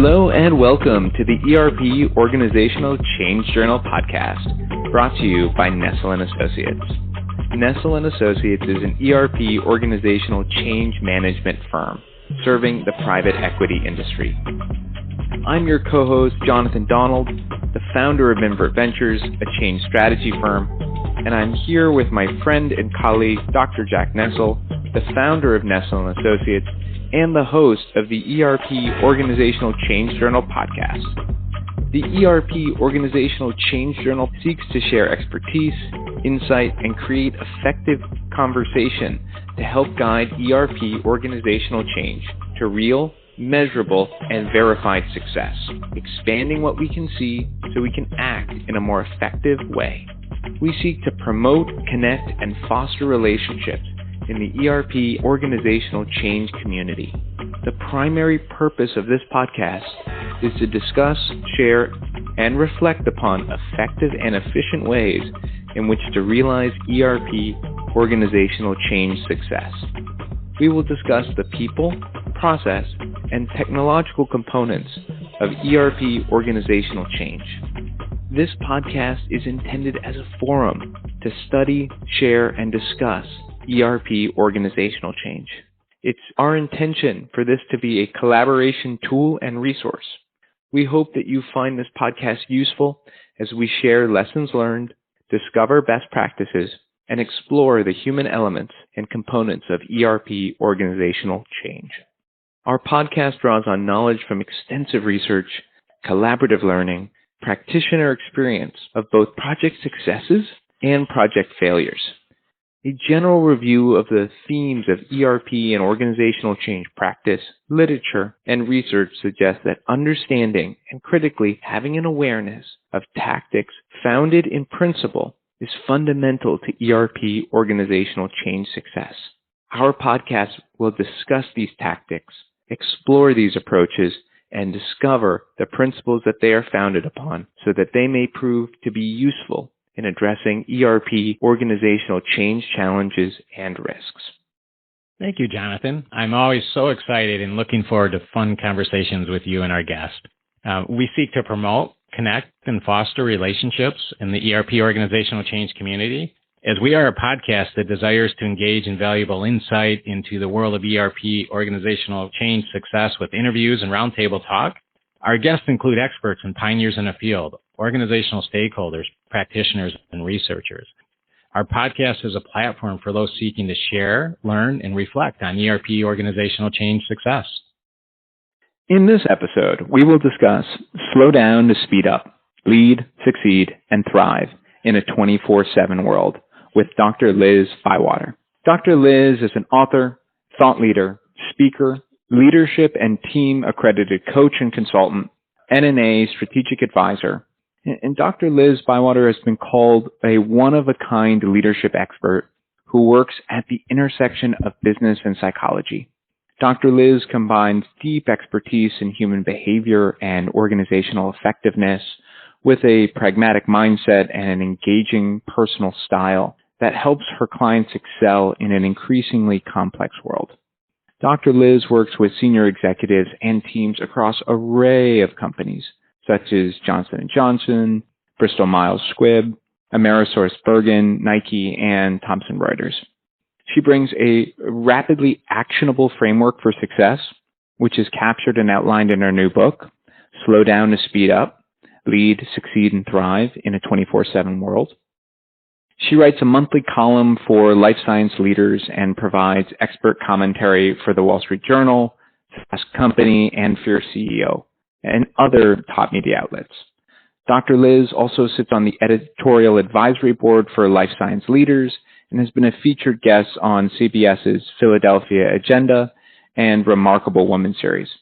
Hello and welcome to the ERP Organizational Change Journal podcast, brought to you by Nestell and Associates. Nestell and Associates is an ERP organizational change management firm serving the private equity industry. I'm your co-host, Jonathan Donald, the founder of Invert Ventures, a change strategy firm, and I'm here with my friend and colleague, Dr. Jack Nestell, the founder of Nestell and Associates, and the host of the ERP Organizational Change Journal podcast. The ERP Organizational Change Journal seeks to share expertise, insight, and create effective conversation to help guide ERP organizational change to real, measurable, and verified success, expanding what we can see so we can act in a more effective way. We seek to promote, connect, and foster relationships in the ERP organizational change community. The primary purpose of this podcast is to discuss, share, and reflect upon effective and efficient ways in which to realize ERP organizational change success. We will discuss the people, process, and technological components of ERP organizational change. This podcast is intended as a forum to study, share, and discuss ERP organizational change. It's our intention for this to be a collaboration tool and resource. We hope that you find this podcast useful as we share lessons learned, discover best practices, and explore the human elements and components of ERP organizational change. Our podcast draws on knowledge from extensive research, collaborative learning, practitioner experience of both project successes and project failures. A general review of the themes of ERP and organizational change practice, literature, and research suggests that understanding and critically having an awareness of tactics founded in principle is fundamental to ERP organizational change success. Our podcast will discuss these tactics, explore these approaches, and discover the principles that they are founded upon so that they may prove to be useful in addressing ERP organizational change challenges and risks. Thank you, Jonathan. I'm always so excited and looking forward to fun conversations with you and our guest. We seek to promote, connect, and foster relationships in the ERP organizational change community, as we are a podcast that desires to engage in valuable insight into the world of ERP organizational change success with interviews and roundtable talk. Our guests include experts and pioneers in the field, organizational stakeholders, practitioners, and researchers. Our podcast is a platform for those seeking to share, learn, and reflect on ERP organizational change success. In this episode, we will discuss slow down to speed up, lead, succeed, and thrive in a 24/7 world with Dr. Liz Bywater. Dr. Liz is an author, thought leader, speaker, leadership and team accredited coach and consultant, NNA strategic advisor. And Dr. Liz Bywater has been called a one-of-a-kind leadership expert who works at the intersection of business and psychology. Dr. Liz combines deep expertise in human behavior and organizational effectiveness with a pragmatic mindset and an engaging personal style that helps her clients excel in an increasingly complex world. Dr. Liz works with senior executives and teams across an array of companies, such as Johnson & Johnson, Bristol Myers Squibb, AmerisourceBergen, Nike, and Thomson Reuters. She brings a rapidly actionable framework for success, which is captured and outlined in her new book, Slow Down to Speed Up, Lead, Succeed, and Thrive in a 24/7 World. She writes a monthly column for life science leaders and provides expert commentary for the Wall Street Journal, Fast Company, and Fierce CEO, and other top media outlets. Dr. Liz also sits on the editorial advisory board for Life Science Leaders and has been a featured guest on CBS's Philadelphia Agenda and Remarkable Woman series.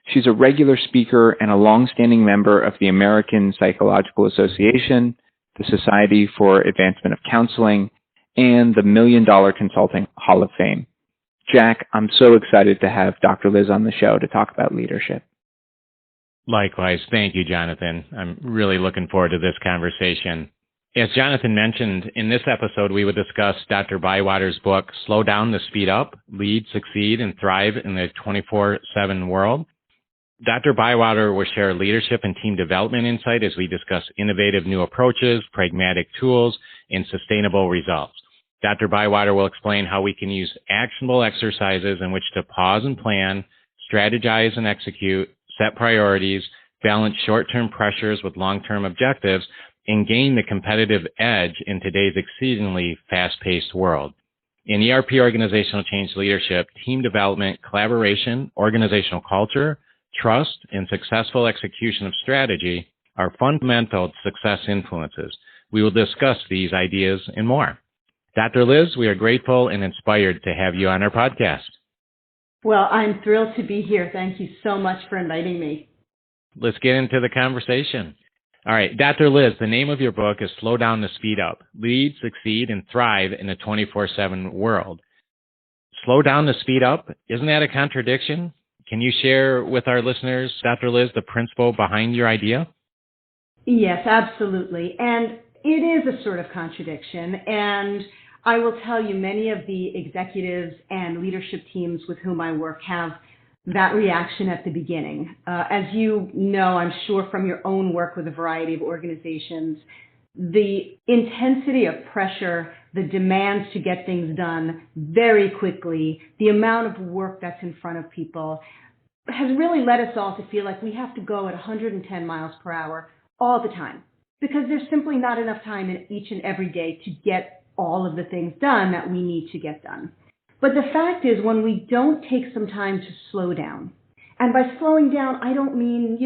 She's a regular speaker and a longstanding member of the American Psychological Association, the Society for Advancement of Counseling, and the $1 Million Consulting Hall of Fame. Jack, I'm so excited to have Dr. Liz on the show to talk about leadership. Likewise. Thank you, Jonathan. I'm really looking forward to this conversation. As Jonathan mentioned, in this episode, we would discuss Dr. Bywater's book, Slow Down to Speed Up, Lead, Succeed, and Thrive in the 24/7 World. Dr. Bywater will share leadership and team development insight as we discuss innovative new approaches, pragmatic tools, and sustainable results. Dr. Bywater will explain how we can use actionable exercises in which to pause and plan, strategize and execute, set priorities, balance short-term pressures with long-term objectives, and gain the competitive edge in today's exceedingly fast-paced world. In ERP organizational change leadership, team development, collaboration, organizational culture, trust, and successful execution of strategy are fundamental success influences. We will discuss these ideas and more. Dr. Liz, we are grateful and inspired to have you on our podcast. Well, I'm thrilled to be here. Thank you so much for inviting me. Let's get into the conversation. All right, Dr. Liz, the name of your book is Slow Down to Speed Up, Lead, Succeed, and Thrive in a 24/7 World. Slow down to speed up, isn't that a contradiction? Can you share with our listeners, Dr. Liz, the principle behind your idea? Yes, absolutely. And it is a sort of contradiction. And I will tell you, many of the executives and leadership teams with whom I work have that reaction at the beginning. As you know, I'm sure from your own work with a variety of organizations, the intensity of pressure, the demands to get things done very quickly, the amount of work that's in front of people has really led us all to feel like we have to go at 110 miles per hour all the time, because there's simply not enough time in each and every day to get all of the things done that we need to get done. But the fact is, when we don't take some time to slow down, and by slowing down, I don't mean,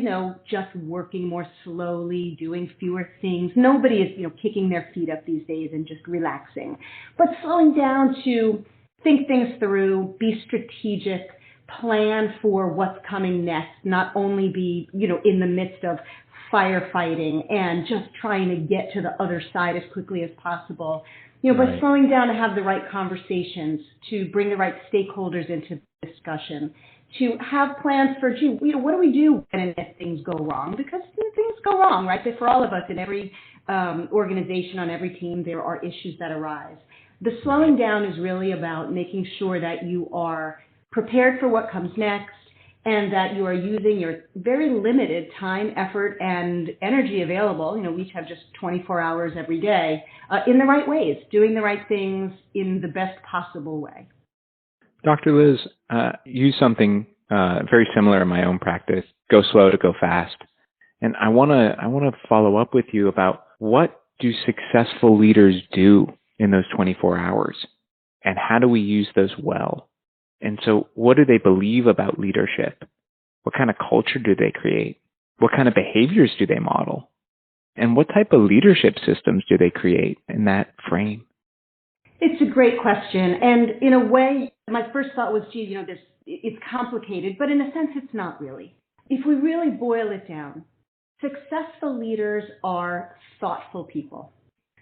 just working more slowly, doing fewer things. Nobody is, kicking their feet up these days and just relaxing. But slowing down to think things through, be strategic, plan for what's coming next, not only be, in the midst of firefighting and just trying to get to the other side as quickly as possible. By slowing down to have the right conversations, to bring the right stakeholders into the discussion, to have plans for, what do we do when and if things go wrong? Because things go wrong, right? For all of us in every organization, on every team, there are issues that arise. The slowing down is really about making sure that you are prepared for what comes next, and that you are using your very limited time, effort, and energy available. We each have just 24 hours every day in the right ways, doing the right things in the best possible way. Dr. Liz, use something very similar in my own practice, go slow to go fast. And I want to follow up with you about, what do successful leaders do in those 24 hours? And how do we use those well? And so what do they believe about leadership? What kind of culture do they create? What kind of behaviors do they model? And what type of leadership systems do they create in that frame? It's a great question. And in a way, my first thought was, it's complicated, but in a sense, it's not really. If we really boil it down, successful leaders are thoughtful people.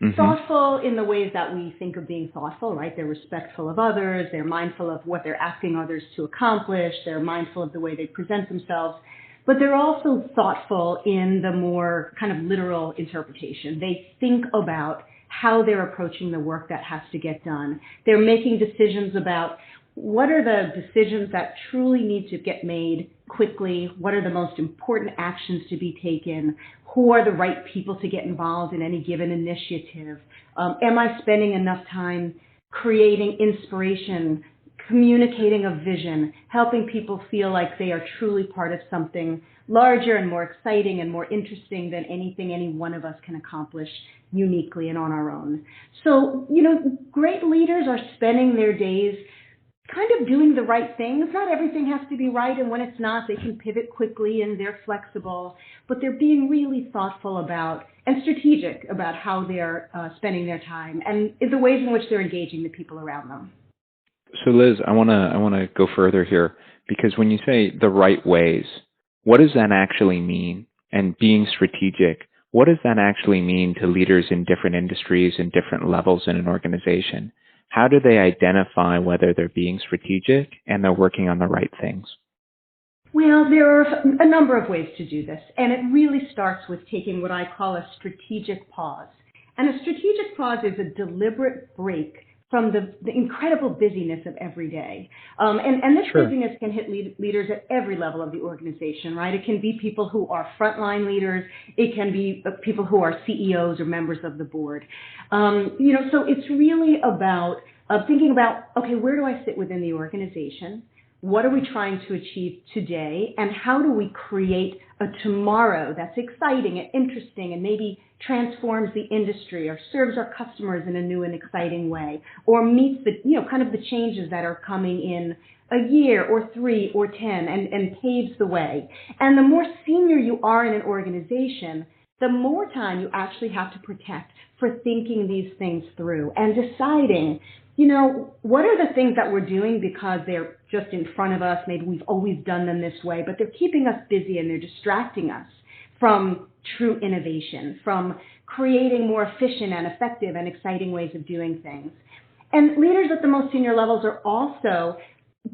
Mm-hmm. Thoughtful in the ways that we think of being thoughtful, right? They're respectful of others. They're mindful of what they're asking others to accomplish. They're mindful of the way they present themselves. But they're also thoughtful in the more kind of literal interpretation. They think about how they're approaching the work that has to get done. They're making decisions about what are the decisions that truly need to get made quickly? What are the most important actions to be taken? Who are the right people to get involved in any given initiative? Am I spending enough time creating inspiration, communicating a vision, helping people feel like they are truly part of something larger and more exciting and more interesting than anything any one of us can accomplish uniquely and on our own? So, great leaders are spending their days kind of doing the right things. Not everything has to be right, and when it's not, they can pivot quickly and they're flexible, but they're being really thoughtful about and strategic about how they're spending their time and the ways in which they're engaging the people around them. So Liz, I want to go further here, because when you say the right ways, what does that actually mean? And being strategic, what does that actually mean to leaders in different industries and different levels in an organization? How do they identify whether they're being strategic and they're working on the right things? Well, there are a number of ways to do this, and it really starts with taking what I call a strategic pause. And a strategic pause is a deliberate break from the incredible busyness of every day. And this busyness can hit leaders at every level of the organization, right? It can be people who are frontline leaders. It can be people who are CEOs or members of the board. So it's really about thinking about, okay, where do I sit within the organization? What are we trying to achieve today? And how do we create a tomorrow that's exciting and interesting and maybe transforms the industry or serves our customers in a new and exciting way, or meets the, kind of the changes that are coming in a year or 3 or 10 and paves the way. And the more senior you are in an organization, the more time you actually have to protect for thinking these things through and deciding, what are the things that we're doing because they're just in front of us? Maybe we've always done them this way, but they're keeping us busy and they're distracting us from true innovation, from creating more efficient and effective and exciting ways of doing things. And leaders at the most senior levels are also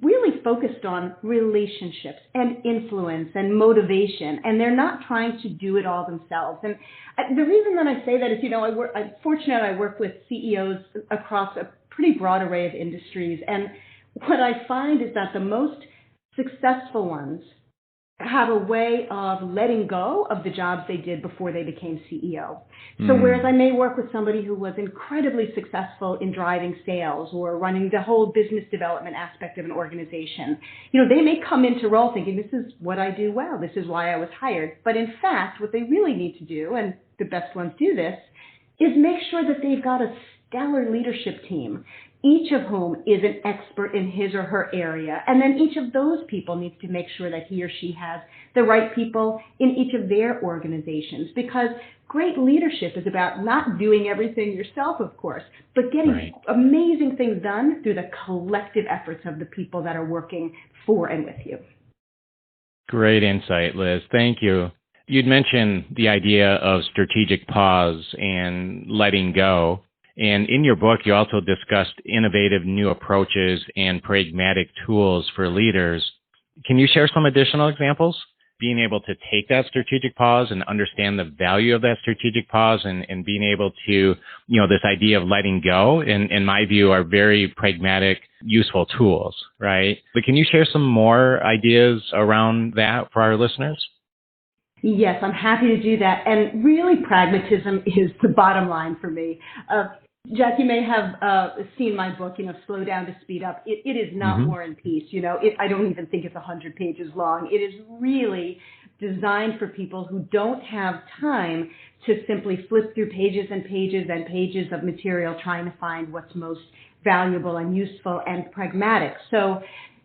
really focused on relationships and influence and motivation, and they're not trying to do it all themselves. And the reason that I say that is, I'm fortunate I work with CEOs across a pretty broad array of industries, and what I find is that the most successful ones have a way of letting go of the jobs they did before they became CEO. So whereas I may work with somebody who was incredibly successful in driving sales or running the whole business development aspect of an organization, they may come into role thinking, this is what I do well, this is why I was hired. But in fact, what they really need to do, and the best ones do this, is make sure that they've got a stellar leadership team, each of whom is an expert in his or her area. And then each of those people needs to make sure that he or she has the right people in each of their organizations, because great leadership is about not doing everything yourself, of course, but getting amazing things done through the collective efforts of the people that are working for and with you. Great insight, Liz. Thank you. You'd mentioned the idea of strategic pause and letting go. And in your book, you also discussed innovative new approaches and pragmatic tools for leaders. Can you share some additional examples? Being able to take that strategic pause and understand the value of that strategic pause and being able to, this idea of letting go, in my view, are very pragmatic, useful tools, right? But can you share some more ideas around that for our listeners? Yes, I'm happy to do that. And really, pragmatism is the bottom line for me. Jack, you may have seen my book, Slow Down to Speed Up. It is not War and Peace. I don't even think it's 100 pages long. It is really designed for people who don't have time to simply flip through pages and pages and pages of material trying to find what's most valuable and useful and pragmatic. So,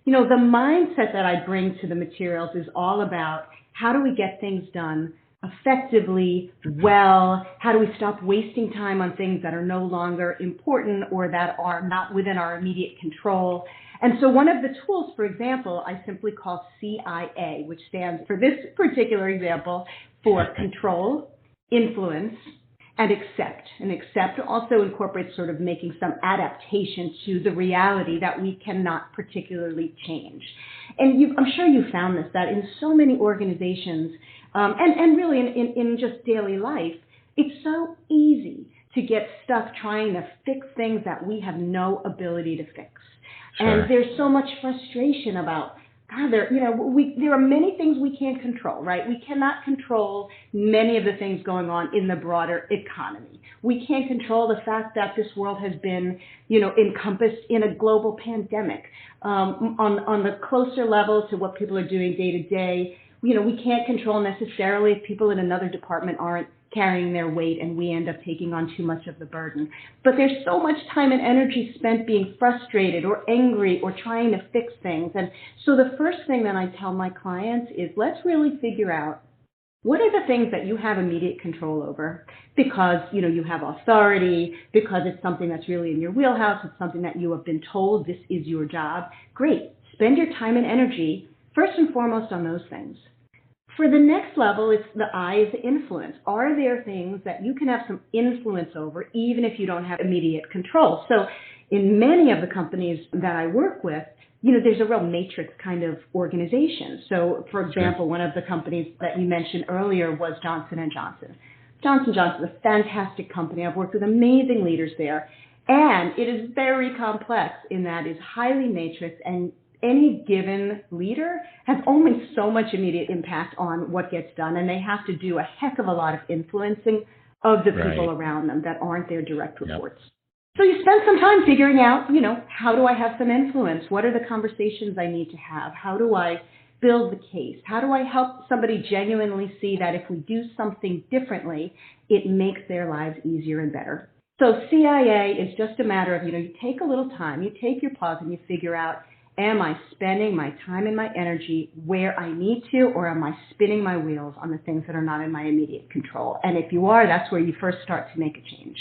the mindset that I bring to the materials is all about how do we get things done effectively, well? How do we stop wasting time on things that are no longer important or that are not within our immediate control? And so one of the tools, for example, I simply call CIA, which stands for this particular example for control, influence, and accept. And accept also incorporates sort of making some adaptation to the reality that we cannot particularly change. And I'm sure you found this, that in so many organizations, and really in just daily life, it's so easy to get stuck trying to fix things that we have no ability to fix. Sure. And there's so much frustration about, there are many things we can't control, right? We cannot control many of the things going on in the broader economy. We can't control the fact that this world has been, encompassed in a global pandemic. On the closer level to what people are doing day to day, we can't control necessarily if people in another department aren't carrying their weight and we end up taking on too much of the burden. But there's so much time and energy spent being frustrated or angry or trying to fix things. And so the first thing that I tell my clients is, let's really figure out what are the things that you have immediate control over because, you have authority, because it's something that's really in your wheelhouse, it's something that you have been told this is your job. Great. Spend your time and energy first and foremost on those things. For the next level, it's the I is the influence. Are there things that you can have some influence over even if you don't have immediate control? So in many of the companies that I work with, there's a real matrix kind of organization. So, for example, one of the companies that you mentioned earlier was Johnson & Johnson. Johnson & Johnson is a fantastic company. I've worked with amazing leaders there. And it is very complex in that it's highly matrix, and any given leader has only so much immediate impact on what gets done, and they have to do a heck of a lot of influencing of the people around them that aren't their direct reports. Yep. So you spend some time figuring out, how do I have some influence? What are the conversations I need to have? How do I build the case? How do I help somebody genuinely see that if we do something differently, it makes their lives easier and better? So CIA is just a matter of, you take a little time, you take your pause and you figure out, am I spending my time and my energy where I need to, or am I spinning my wheels on the things that are not in my immediate control? And if you are, that's where you first start to make a change.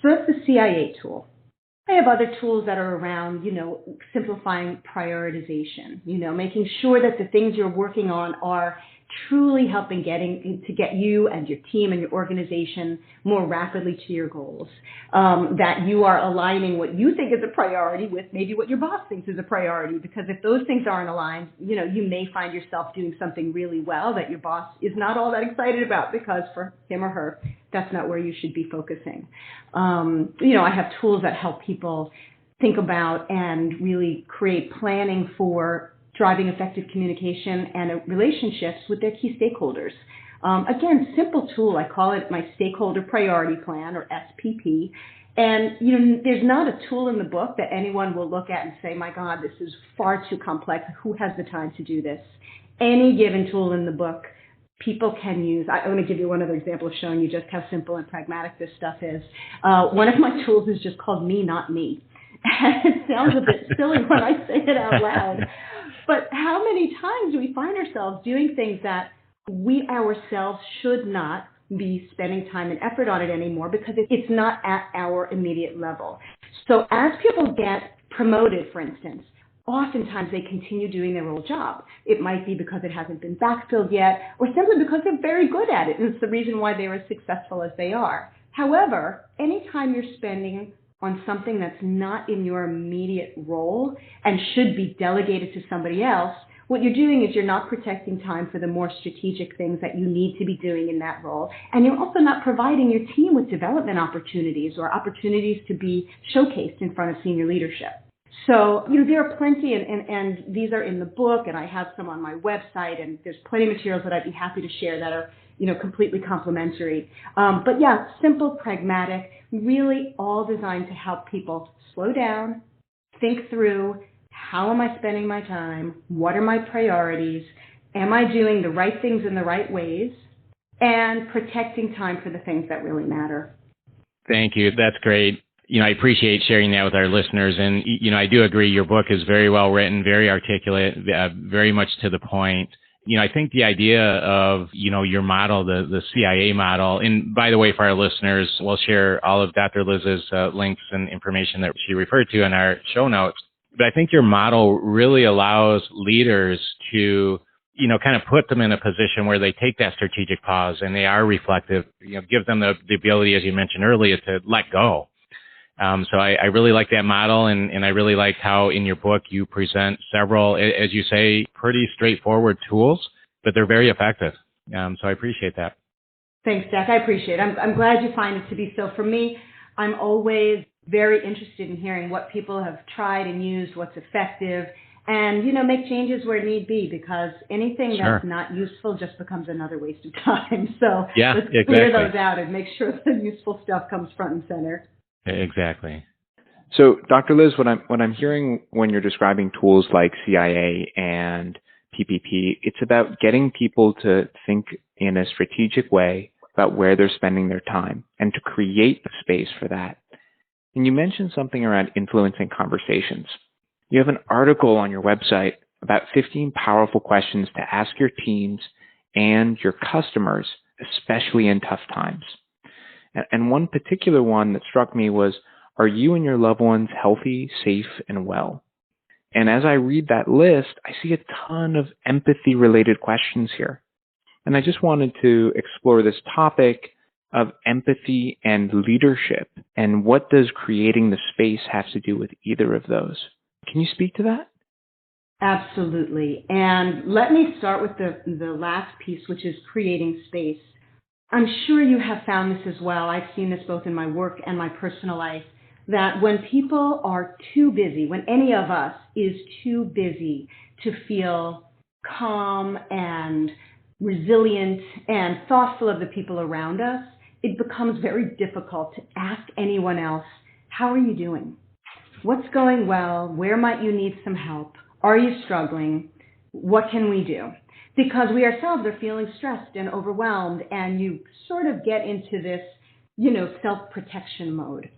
So that's the CIA tool. I have other tools that are around, simplifying prioritization, making sure that the things you're working on are truly helping to get you and your team and your organization more rapidly to your goals, that you are aligning what you think is a priority with maybe what your boss thinks is a priority, because if those things aren't aligned, you may find yourself doing something really well that your boss is not all that excited about, because for him or her, that's not where you should be focusing. I have tools that help people think about and really create planning for driving effective communication and relationships with their key stakeholders. Again, simple tool. I call it my Stakeholder Priority Plan, or SPP. And, there's not a tool in the book that anyone will look at and say, my God, this is far too complex. Who has the time to do this? Any given tool in the book, people can use. Let me give you one other example of showing you just how simple and pragmatic this stuff is. One of my tools is just called Me, Not Me. And it sounds a bit silly when I say it out loud. But how many times do we find ourselves doing things that we ourselves should not be spending time and effort on it anymore because it's not at our immediate level? So as people get promoted, for instance, oftentimes they continue doing their old job. It might be because it hasn't been backfilled yet, or simply because they're very good at it, and it's the reason why they are as successful as they are. However, anytime you're spending on something that's not in your immediate role and should be delegated to somebody else, what you're doing is you're not protecting time for the more strategic things that you need to be doing in that role. And you're also not providing your team with development opportunities or opportunities to be showcased in front of senior leadership. So, there are plenty, and these are in the book, and I have some on my website, and there's plenty of materials that I'd be happy to share that are, completely complementary. But yeah, simple, pragmatic, really all designed to help people slow down, think through, how am I spending my time? What are my priorities? Am I doing the right things in the right ways? And protecting time for the things that really matter. Thank you. That's great. I appreciate sharing that with our listeners. And, I do agree your book is very well written, very articulate, very much to the point. I think the idea of, your model, the CIA model, and by the way, for our listeners, we'll share all of Dr. Liz's links and information that she referred to in our show notes. But I think your model really allows leaders to, kind of put them in a position where they take that strategic pause and they are reflective, give them the ability, as you mentioned earlier, to let go. So I really like that model, and I really like how in your book you present several, as you say, pretty straightforward tools, but they're very effective. So I appreciate that. Thanks, Jack. I appreciate it. I'm glad you find it to be so. For me, I'm always very interested in hearing what people have tried and used, what's effective, and, make changes where need be, because anything that's not useful just becomes another waste of time. So let's clear those out and make sure the useful stuff comes front and center. Exactly. So, Dr. Liz, what I'm hearing when you're describing tools like CIA and PPP, it's about getting people to think in a strategic way about where they're spending their time and to create the space for that. And you mentioned something around influencing conversations. You have an article on your website about 15 powerful questions to ask your teams and your customers, especially in tough times. And one particular one that struck me was, are you and your loved ones healthy, safe, and well? And as I read that list, I see a ton of empathy-related questions here. And I just wanted to explore this topic of empathy and leadership, and what does creating the space have to do with either of those? Can you speak to that? Absolutely. And let me start with the last piece, which is creating space. I'm sure you have found this as well. I've seen this both in my work and my personal life, that when people are too busy, when any of us is too busy to feel calm and resilient and thoughtful of the people around us, it becomes very difficult to ask anyone else, how are you doing? What's going well? Where might you need some help? Are you struggling? What can we do? Because we ourselves are feeling stressed and overwhelmed, and you sort of get into this, self-protection mode.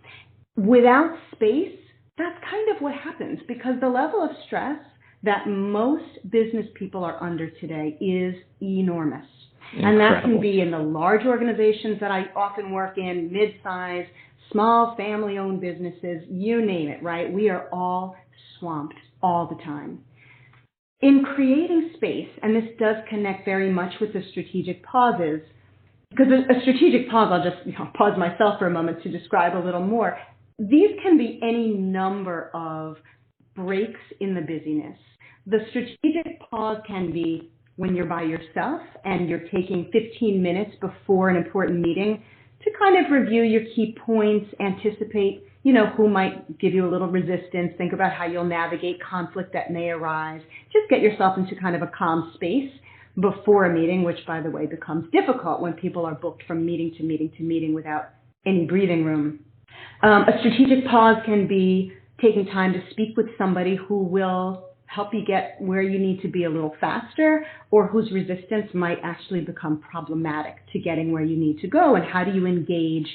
Without space, that's kind of what happens, because the level of stress that most business people are under today is enormous. Incredible. And that can be in the large organizations that I often work in, mid-size, small family-owned businesses, you name it, right? We are all swamped all the time. In creating space, and this does connect very much with the strategic pauses, because a strategic pause, I'll just pause myself for a moment to describe a little more. These can be any number of breaks in the busyness. The strategic pause can be when you're by yourself and you're taking 15 minutes before an important meeting to kind of review your key points, anticipate, who might give you a little resistance, think about how you'll navigate conflict that may arise. Just get yourself into kind of a calm space before a meeting, which, by the way, becomes difficult when people are booked from meeting to meeting to meeting without any breathing room. A strategic pause can be taking time to speak with somebody who will help you get where you need to be a little faster, or whose resistance might actually become problematic to getting where you need to go. And how do you engage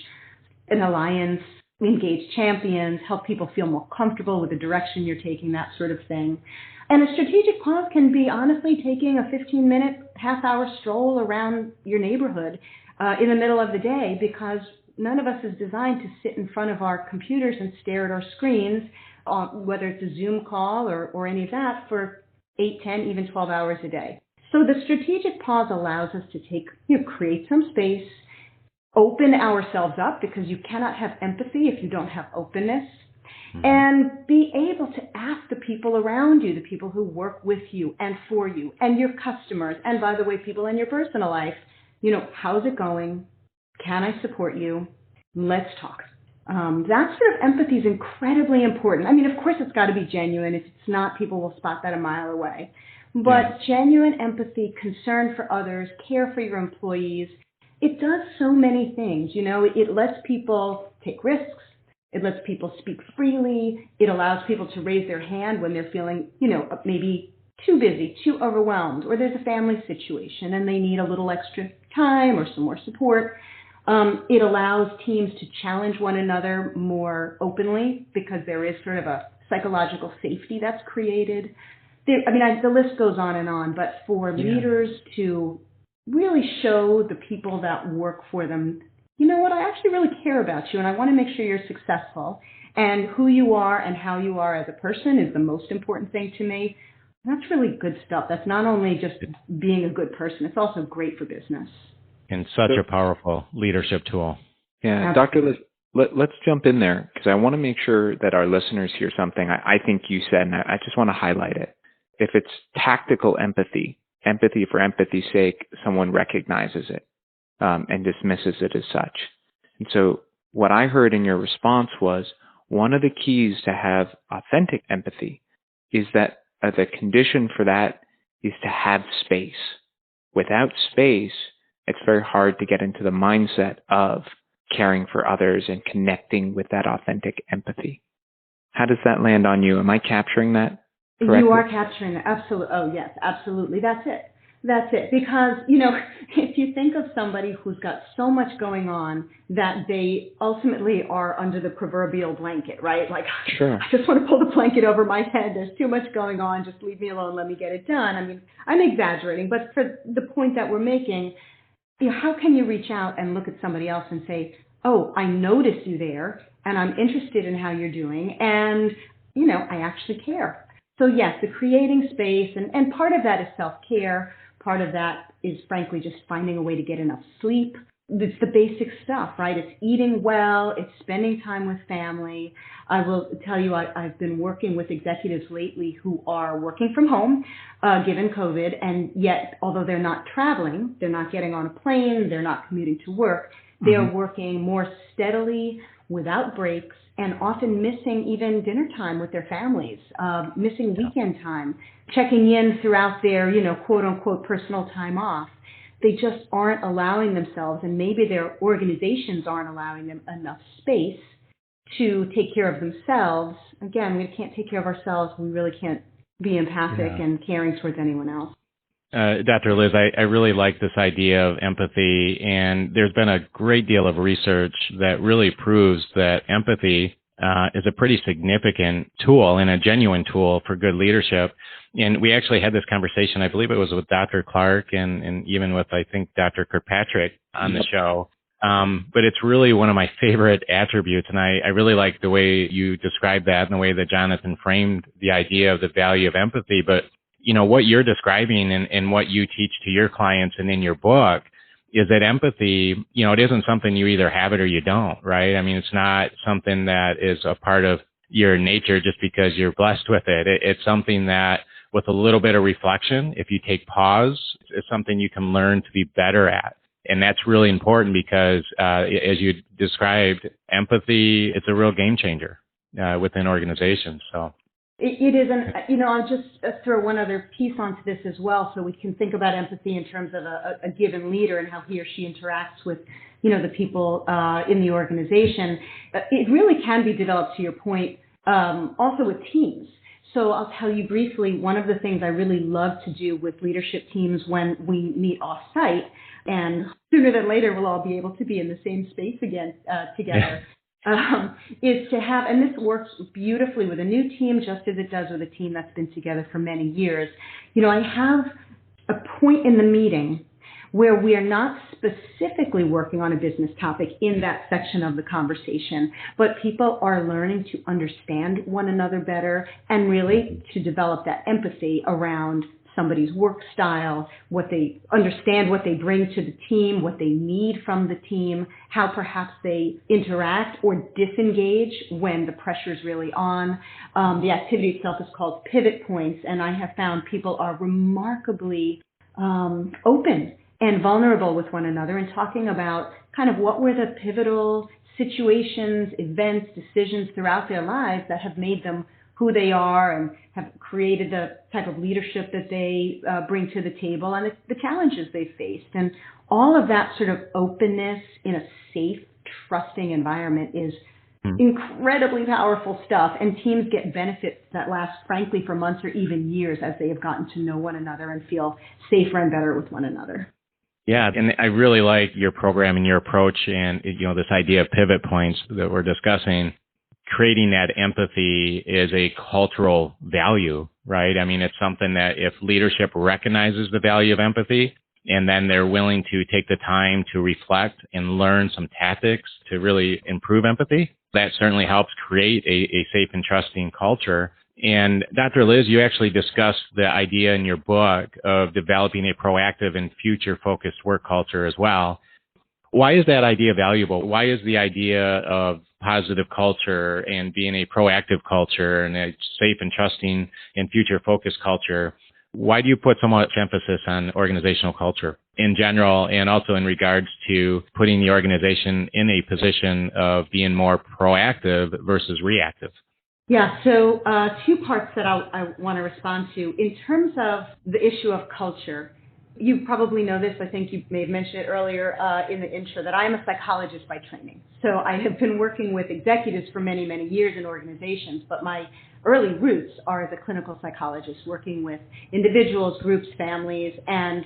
an alliance, engage champions, help people feel more comfortable with the direction you're taking, that sort of thing. And a strategic pause can be honestly taking a 15-minute, half-hour stroll around your neighborhood in the middle of the day, because none of us is designed to sit in front of our computers and stare at our screens, whether it's a Zoom call or any of that, for 8, 10, even 12 hours a day. So the strategic pause allows us to create some space, open ourselves up, because you cannot have empathy if you don't have openness, and be able to ask the people around you, the people who work with you and for you, and your customers, and by the way, people in your personal life, how's it going? Can I support you? Let's talk. That sort of empathy is incredibly important. I mean, of course, it's got to be genuine. If it's not, people will spot that a mile away. But genuine empathy, concern for others, care for your employees, it does so many things. It lets people take risks. It lets people speak freely. It allows people to raise their hand when they're feeling, maybe too busy, too overwhelmed, or there's a family situation and they need a little extra time or some more support. It allows teams to challenge one another more openly, because there is sort of a psychological safety that's created. The list goes on, but for leaders to really show the people that work for them, I actually really care about you, and I want to make sure you're successful, and who you are and how you are as a person is the most important thing to me. That's really good stuff. That's not only just being a good person, it's also great for business. And such a powerful leadership tool. Yeah, Dr. Liz, let's jump in there, because I want to make sure that our listeners hear something I think you said, and I just want to highlight it. If it's tactical empathy for empathy's sake, someone recognizes it and dismisses it as such. And so what I heard in your response was, one of the keys to have authentic empathy is that the condition for that is to have space. Without space, it's very hard to get into the mindset of caring for others and connecting with that authentic empathy. How does that land on you? Am I capturing that correctly? You are capturing it. Absolutely. Oh, yes, absolutely. That's it. Because, if you think of somebody who's got so much going on that they ultimately are under the proverbial blanket, right? Like, sure. I just want to pull the blanket over my head. There's too much going on. Just leave me alone. Let me get it done. I mean, I'm exaggerating, but for the point that we're making, how can you reach out and look at somebody else and say, oh, I notice you there, and I'm interested in how you're doing, and, I actually care. So yes, the creating space, and part of that is self-care. Part of that is, frankly, just finding a way to get enough sleep. It's the basic stuff, right? It's eating well. It's spending time with family. I will tell you, I've been working with executives lately who are working from home, given COVID, and yet, although they're not traveling, they're not getting on a plane, they're not commuting to work, they are working more steadily without breaks, and often missing even dinner time with their families, missing weekend time, checking in throughout their, quote unquote, personal time off. They just aren't allowing themselves, and maybe their organizations aren't allowing them enough space to take care of themselves. Again, we can't take care of ourselves. We really can't be empathic and caring towards anyone else. Dr. Liz, I really like this idea of empathy, and there's been a great deal of research that really proves that empathy is a pretty significant tool and a genuine tool for good leadership. And we actually had this conversation, I believe it was with Dr. Clark and even with, I think, Dr. Kirkpatrick on the show. But it's really one of my favorite attributes, and I really like the way you described that and the way that Jonathan framed the idea of the value of empathy. But what you're describing and what you teach to your clients and in your book is that empathy, it isn't something you either have it or you don't, right? I mean, it's not something that is a part of your nature just because you're blessed with it. It's something that with a little bit of reflection, if you take pause, it's something you can learn to be better at. And that's really important because, as you described, empathy, it's a real game changer within organizations. So. It is, and I'll just throw one other piece onto this as well, so we can think about empathy in terms of a given leader and how he or she interacts with, the people in the organization. It really can be developed, to your point, also with teams. So I'll tell you briefly, one of the things I really love to do with leadership teams when we meet off-site, and sooner than later we'll all be able to be in the same space again together. Is to have, and this works beautifully with a new team just as it does with a team that's been together for many years. I have a point in the meeting where we are not specifically working on a business topic in that section of the conversation, but people are learning to understand one another better and really to develop that empathy around somebody's work style, what they understand, what they bring to the team, what they need from the team, how perhaps they interact or disengage when the pressure's really on. The activity itself is called pivot points, and I have found people are remarkably open and vulnerable with one another and talking about kind of what were the pivotal situations, events, decisions throughout their lives that have made them who they are and have created the type of leadership that they bring to the table and the challenges they faced. And all of that sort of openness in a safe, trusting environment is incredibly powerful stuff. And teams get benefits that last, frankly, for months or even years as they have gotten to know one another and feel safer and better with one another. Yeah, and I really like your program and your approach and, this idea of pivot points that we're discussing. Creating that empathy is a cultural value, right? I mean, it's something that if leadership recognizes the value of empathy and then they're willing to take the time to reflect and learn some tactics to really improve empathy, that certainly helps create a safe and trusting culture. And Dr. Liz, you actually discussed the idea in your book of developing a proactive and future-focused work culture as well. Why is that idea valuable? Why is the idea of positive culture and being a proactive culture and a safe and trusting and future-focused culture, why do you put so much emphasis on organizational culture in general and also in regards to putting the organization in a position of being more proactive versus reactive? Yeah, so two parts that I want to respond to. In terms of the issue of culture, you probably know this. I think you may have mentioned it earlier in the intro that I am a psychologist by training. So I have been working with executives for many, many years in organizations, but my early roots are as a clinical psychologist working with individuals, groups, families. And,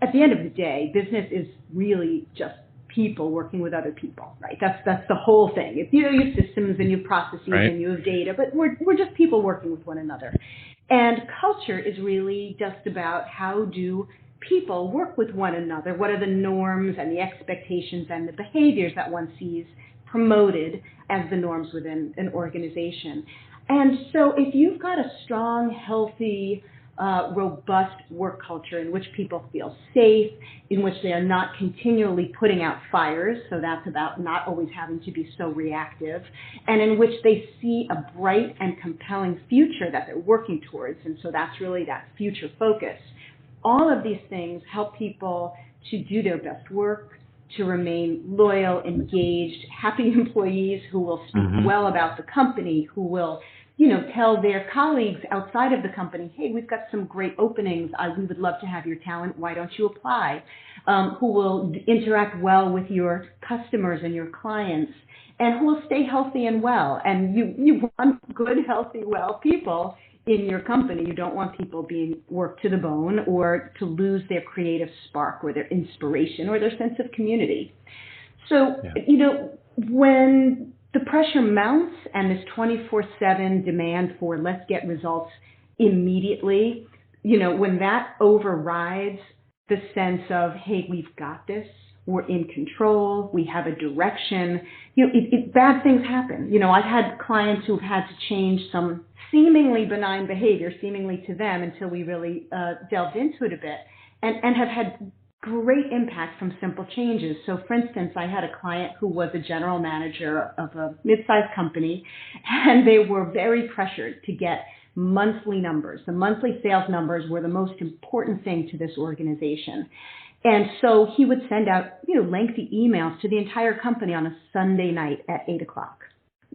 at the end of the day, business is really just people working with other people, right? That's the whole thing. It's, you have systems and you have processes and you have data, but we're just people working with one another. And culture is really just about how do people work with one another? What are the norms and the expectations and the behaviors that one sees promoted as the norms within an organization? And so if you've got a strong, healthy, robust work culture in which people feel safe, in which they are not continually putting out fires, so that's about not always having to be so reactive, and in which they see a bright and compelling future that they're working towards, and so that's really that future focus. All of these things help people to do their best work, to remain loyal, engaged, happy employees who will speak well about the company, who will, tell their colleagues outside of the company, hey, we've got some great openings. We would love to have your talent. Why don't you apply? Who will interact well with your customers and your clients, and who will stay healthy and well. And you want good, healthy, well people in your company. You don't want people being worked to the bone or to lose their creative spark or their inspiration or their sense of community. So, when the pressure mounts and this 24/7 demand for let's get results immediately, when that overrides the sense of, hey, we've got this, we're in control, we have a direction, bad things happen. I've had clients who've had to change some seemingly benign behavior, seemingly to them, until we really delved into it a bit, and have had great impact from simple changes. So, for instance, I had a client who was a general manager of a mid-sized company, and they were very pressured to get monthly numbers. The monthly sales numbers were the most important thing to this organization. And so he would send out, lengthy emails to the entire company on a Sunday night at 8 o'clock.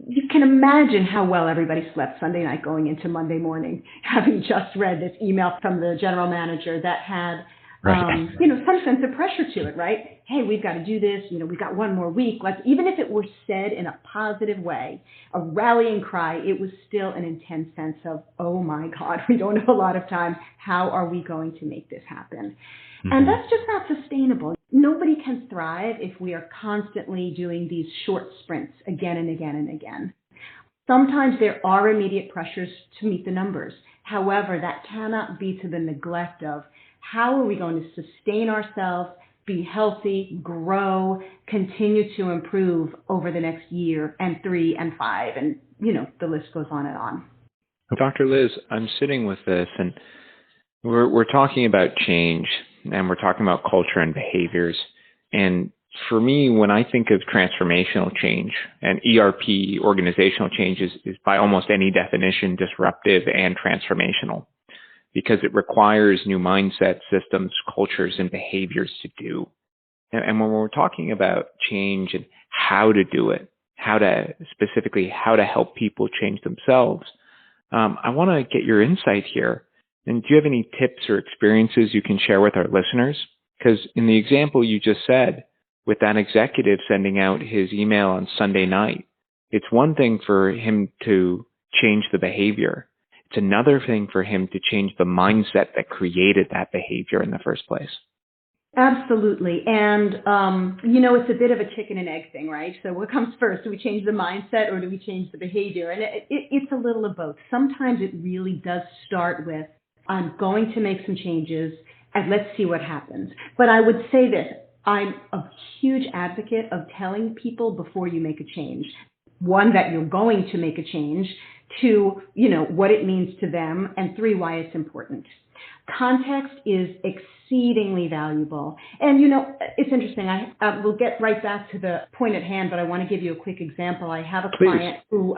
You can imagine how well everybody slept Sunday night going into Monday morning, having just read this email from the general manager that had, some sense of pressure to it, right? Hey, we've got to do this. We've got one more week. Even if it were said in a positive way, a rallying cry, it was still an intense sense of, oh my God, we don't have a lot of time. How are we going to make this happen? And that's just not sustainable. Nobody can thrive if we are constantly doing these short sprints again and again and again. Sometimes there are immediate pressures to meet the numbers. However, that cannot be to the neglect of how are we going to sustain ourselves, be healthy, grow, continue to improve over the next year and 3 and 5, and, the list goes on and on. Dr. Liz, I'm sitting with this, and we're talking about change, and we're talking about culture and behaviors. And for me, when I think of transformational change, and ERP, organizational change, is by almost any definition disruptive and transformational, because it requires new mindsets, systems, cultures, and behaviors to do. And when we're talking about change and how to do it, how to help people change themselves, I want to get your insight here. And do you have any tips or experiences you can share with our listeners? Because in the example you just said, with that executive sending out his email on Sunday night, it's one thing for him to change the behavior. It's another thing for him to change the mindset that created that behavior in the first place. Absolutely. And, it's a bit of a chicken and egg thing, right? So what comes first? Do we change the mindset or do we change the behavior? And it's a little of both. Sometimes it really does start with, I'm going to make some changes and let's see what happens. But I would say this, I'm a huge advocate of telling people before you make a change. One, that you're going to make a change. 2, what it means to them. And 3, why it's important. Context is exceedingly valuable. And, it's interesting. I will get right back to the point at hand, but I want to give you a quick example. I have a client who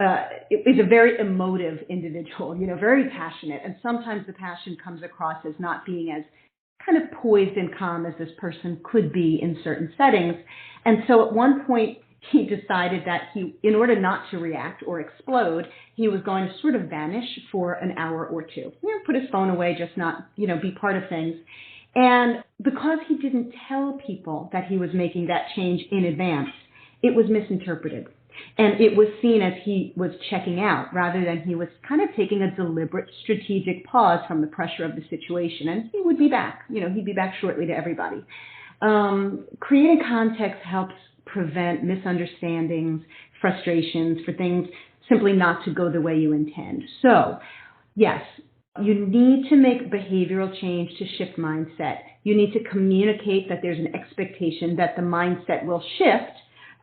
is a very emotive individual, very passionate. And sometimes the passion comes across as not being as kind of poised and calm as this person could be in certain settings. And so at one point, he decided that in order not to react or explode, he was going to sort of vanish for an hour or 2. Put his phone away, just not, be part of things. And because he didn't tell people that he was making that change in advance, it was misinterpreted. And it was seen as he was checking out rather than he was kind of taking a deliberate strategic pause from the pressure of the situation. And he would be back. He'd be back shortly to everybody. Creating context helps prevent misunderstandings, frustrations, for things simply not to go the way you intend. So, yes, you need to make behavioral change to shift mindset. You need to communicate that there's an expectation that the mindset will shift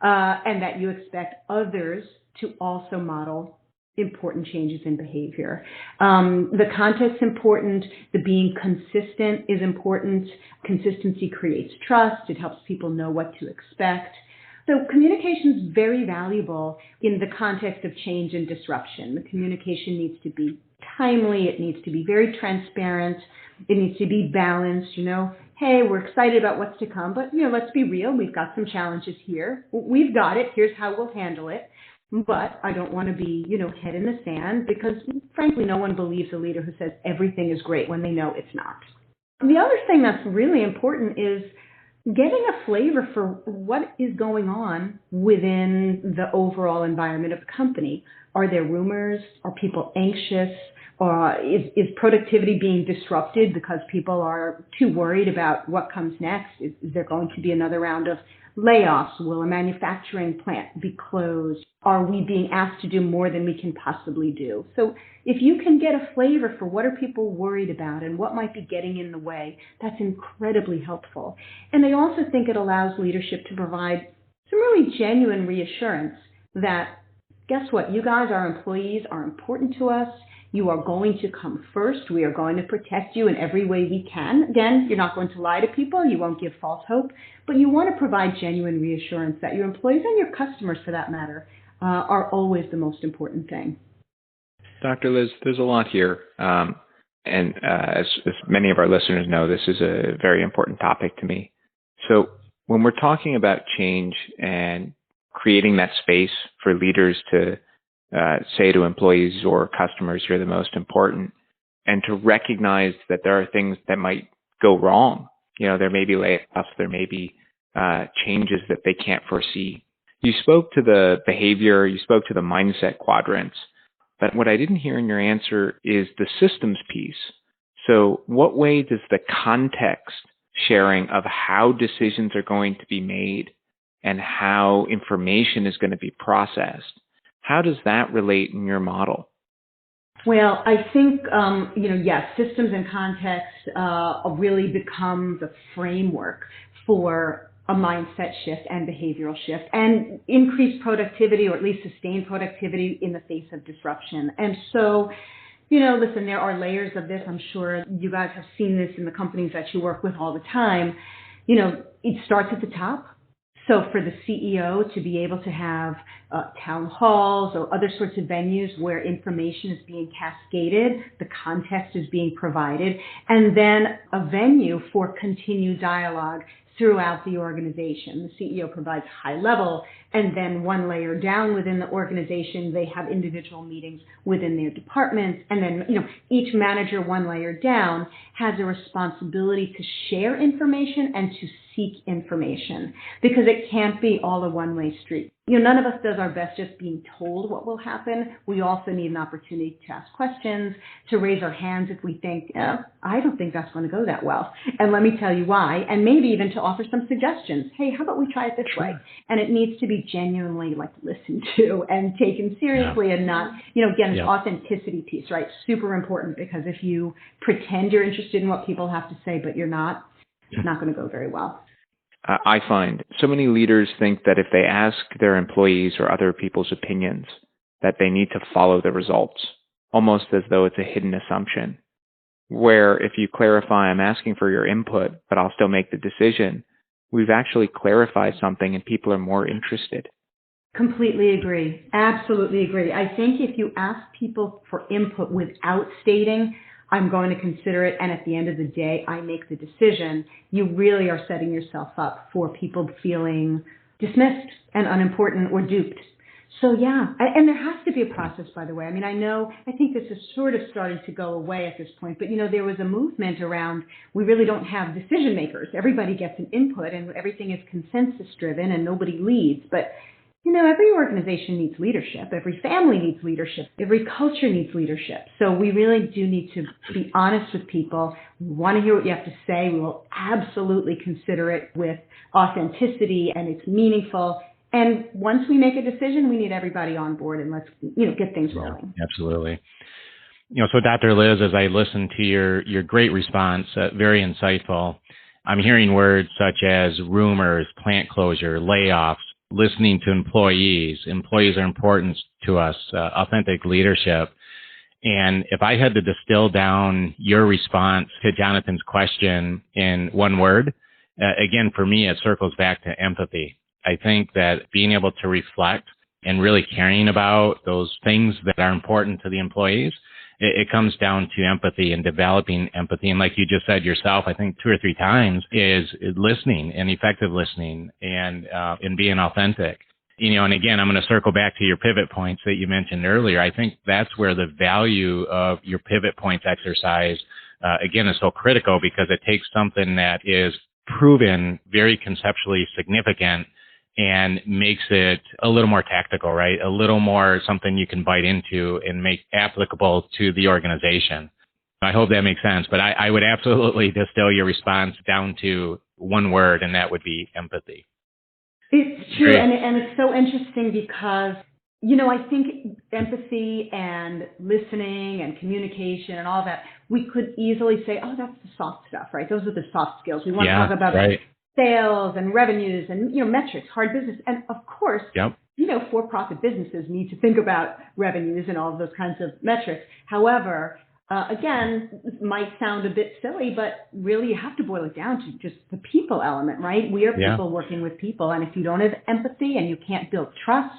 and that you expect others to also model important changes in behavior. The context's important. The being consistent is important. Consistency creates trust. It helps people know what to expect. So communication is very valuable in the context of change and disruption. The communication needs to be timely. It needs to be very transparent. It needs to be balanced. hey, we're excited about what's to come, but, let's be real. We've got some challenges here. We've got it. Here's how we'll handle it. But I don't want to be, head in the sand because, frankly, no one believes a leader who says everything is great when they know it's not. The other thing that's really important is getting a flavor for what is going on within the overall environment of the company. Are there rumors? Are people anxious? Is productivity being disrupted because people are too worried about what comes next? Is there going to be another round of layoffs? Will a manufacturing plant be closed? Are we being asked to do more than we can possibly do? So if you can get a flavor for what are people worried about and what might be getting in the way, that's incredibly helpful. And I also think it allows leadership to provide some really genuine reassurance that, guess what, you guys, our employees, are important to us. You are going to come first. We are going to protect you in every way we can. Again, you're not going to lie to people. You won't give false hope. But you want to provide genuine reassurance that your employees and your customers, for that matter, are always the most important thing. Dr. Liz, there's a lot here. As many of our listeners know, this is a very important topic to me. So when we're talking about change and creating that space for leaders to say to employees or customers, you're the most important, and to recognize that there are things that might go wrong. There may be layoffs, there may be changes that they can't foresee. You spoke to the behavior, you spoke to the mindset quadrants, but what I didn't hear in your answer is the systems piece. So what way does the context sharing of how decisions are going to be made and how information is going to be processed, how does that relate in your model? Well, I think, yes, systems and context really become the framework for a mindset shift and behavioral shift and increased productivity, or at least sustained productivity in the face of disruption. And so, listen, there are layers of this. I'm sure you guys have seen this in the companies that you work with all the time. It starts at the top. So for the CEO to be able to have town halls or other sorts of venues where information is being cascaded, the context is being provided, and then a venue for continued dialogue throughout the organization. The CEO provides high level, and then one layer down within the organization, they have individual meetings within their departments. And then, each manager one layer down has a responsibility to share information and to seek information, because it can't be all a one-way street. None of us does our best just being told what will happen. We also need an opportunity to ask questions, to raise our hands if we think, I don't think that's going to go that well. And let me tell you why. And maybe even to offer some suggestions. Hey, how about we try it this way? And it needs to be genuinely listened to and taken seriously, and not, again, this authenticity piece, right? Super important, because if you pretend you're interested in what people have to say, but you're not, it's not going to go very well. I find so many leaders think that if they ask their employees or other people's opinions, that they need to follow the results, almost as though it's a hidden assumption. Where if you clarify, I'm asking for your input, but I'll still make the decision, we've actually clarified something and people are more interested. Completely agree. Absolutely agree. I think if you ask people for input without stating, I'm going to consider it, and at the end of the day, I make the decision, you really are setting yourself up for people feeling dismissed and unimportant or duped. So yeah, and there has to be a process, by the way. I think this is sort of starting to go away at this point, but there was a movement around, we really don't have decision makers. Everybody gets an input and everything is consensus driven and nobody leads. But every organization needs leadership. Every family needs leadership. Every culture needs leadership. So we really do need to be honest with people. We want to hear what you have to say. We will absolutely consider it with authenticity, and it's meaningful. And once we make a decision, we need everybody on board, and let's, get things rolling. Yeah, absolutely. So Dr. Liz, as I listen to your great response, very insightful, I'm hearing words such as rumors, plant closure, layoffs, listening to employees. Employees are important to us, authentic leadership. And if I had to distill down your response to Jonathan's question in one word, again, for me, it circles back to empathy. I think that being able to reflect and really caring about those things that are important to the employees It comes down to empathy and developing empathy. And like you just said yourself, I think 2 or 3 times is listening and effective listening and being authentic. And again, I'm going to circle back to your pivot points that you mentioned earlier. I think that's where the value of your pivot points exercise, again, is so critical, because it takes something that is proven very conceptually significant and makes it a little more tactical, right? A little more something you can bite into and make applicable to the organization. I hope that makes sense, but I would absolutely distill your response down to one word, and that would be empathy. It's true, and it's so interesting because, I think empathy and listening and communication and all that, we could easily say, oh, that's the soft stuff, right? Those are the soft skills. We want to talk about sales and revenues and, metrics, hard business. And of course, for-profit businesses need to think about revenues and all of those kinds of metrics. However, again, it might sound a bit silly, but really you have to boil it down to just the people element, right? We are people working with people. And if you don't have empathy and you can't build trust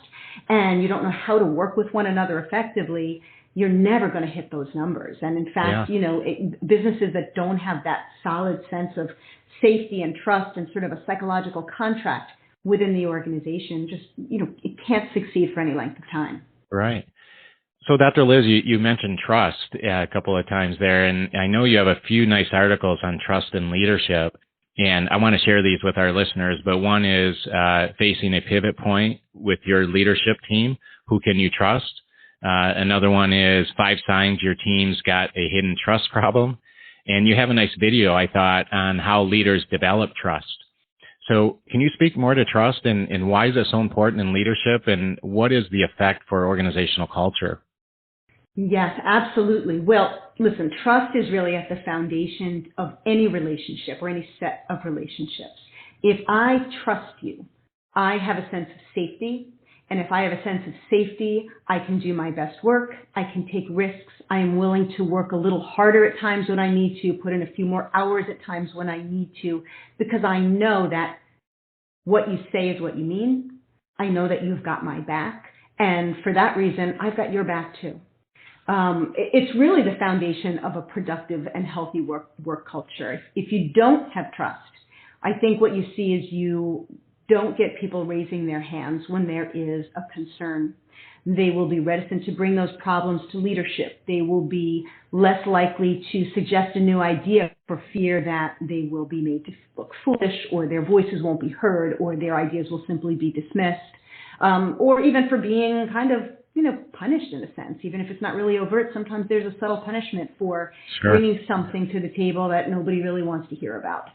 and you don't know how to work with one another effectively, you're never going to hit those numbers. And in fact, businesses that don't have that solid sense of safety and trust and sort of a psychological contract within the organization, just, it can't succeed for any length of time. Right. So Dr. Liz, you mentioned trust a couple of times there, and I know you have a few nice articles on trust and leadership, and I want to share these with our listeners, but one is facing a pivot point with your leadership team. Who can you trust? Another one is 5 signs your team's got a hidden trust problem. And you have a nice video, I thought, on how leaders develop trust. So can you speak more to trust and why is it so important in leadership, and what is the effect for organizational culture? Yes, absolutely. Well, listen, trust is really at the foundation of any relationship or any set of relationships. If I trust you, I have a sense of safety. And if I have a sense of safety, I can do my best work. I can take risks. I am willing to work a little harder at times when I need to, put in a few more hours at times when I need to, because I know that what you say is what you mean. I know that you've got my back. And for that reason, I've got your back too. It's really the foundation of a productive and healthy work culture. If you don't have trust, I think what you see is you don't get people raising their hands when there is a concern. They will be reticent to bring those problems to leadership. They will be less likely to suggest a new idea for fear that they will be made to look foolish, or their voices won't be heard, or their ideas will simply be dismissed, or even for being kind of punished in a sense. Even if it's not really overt, sometimes there's a subtle punishment for bringing something to the table that nobody really wants to hear about.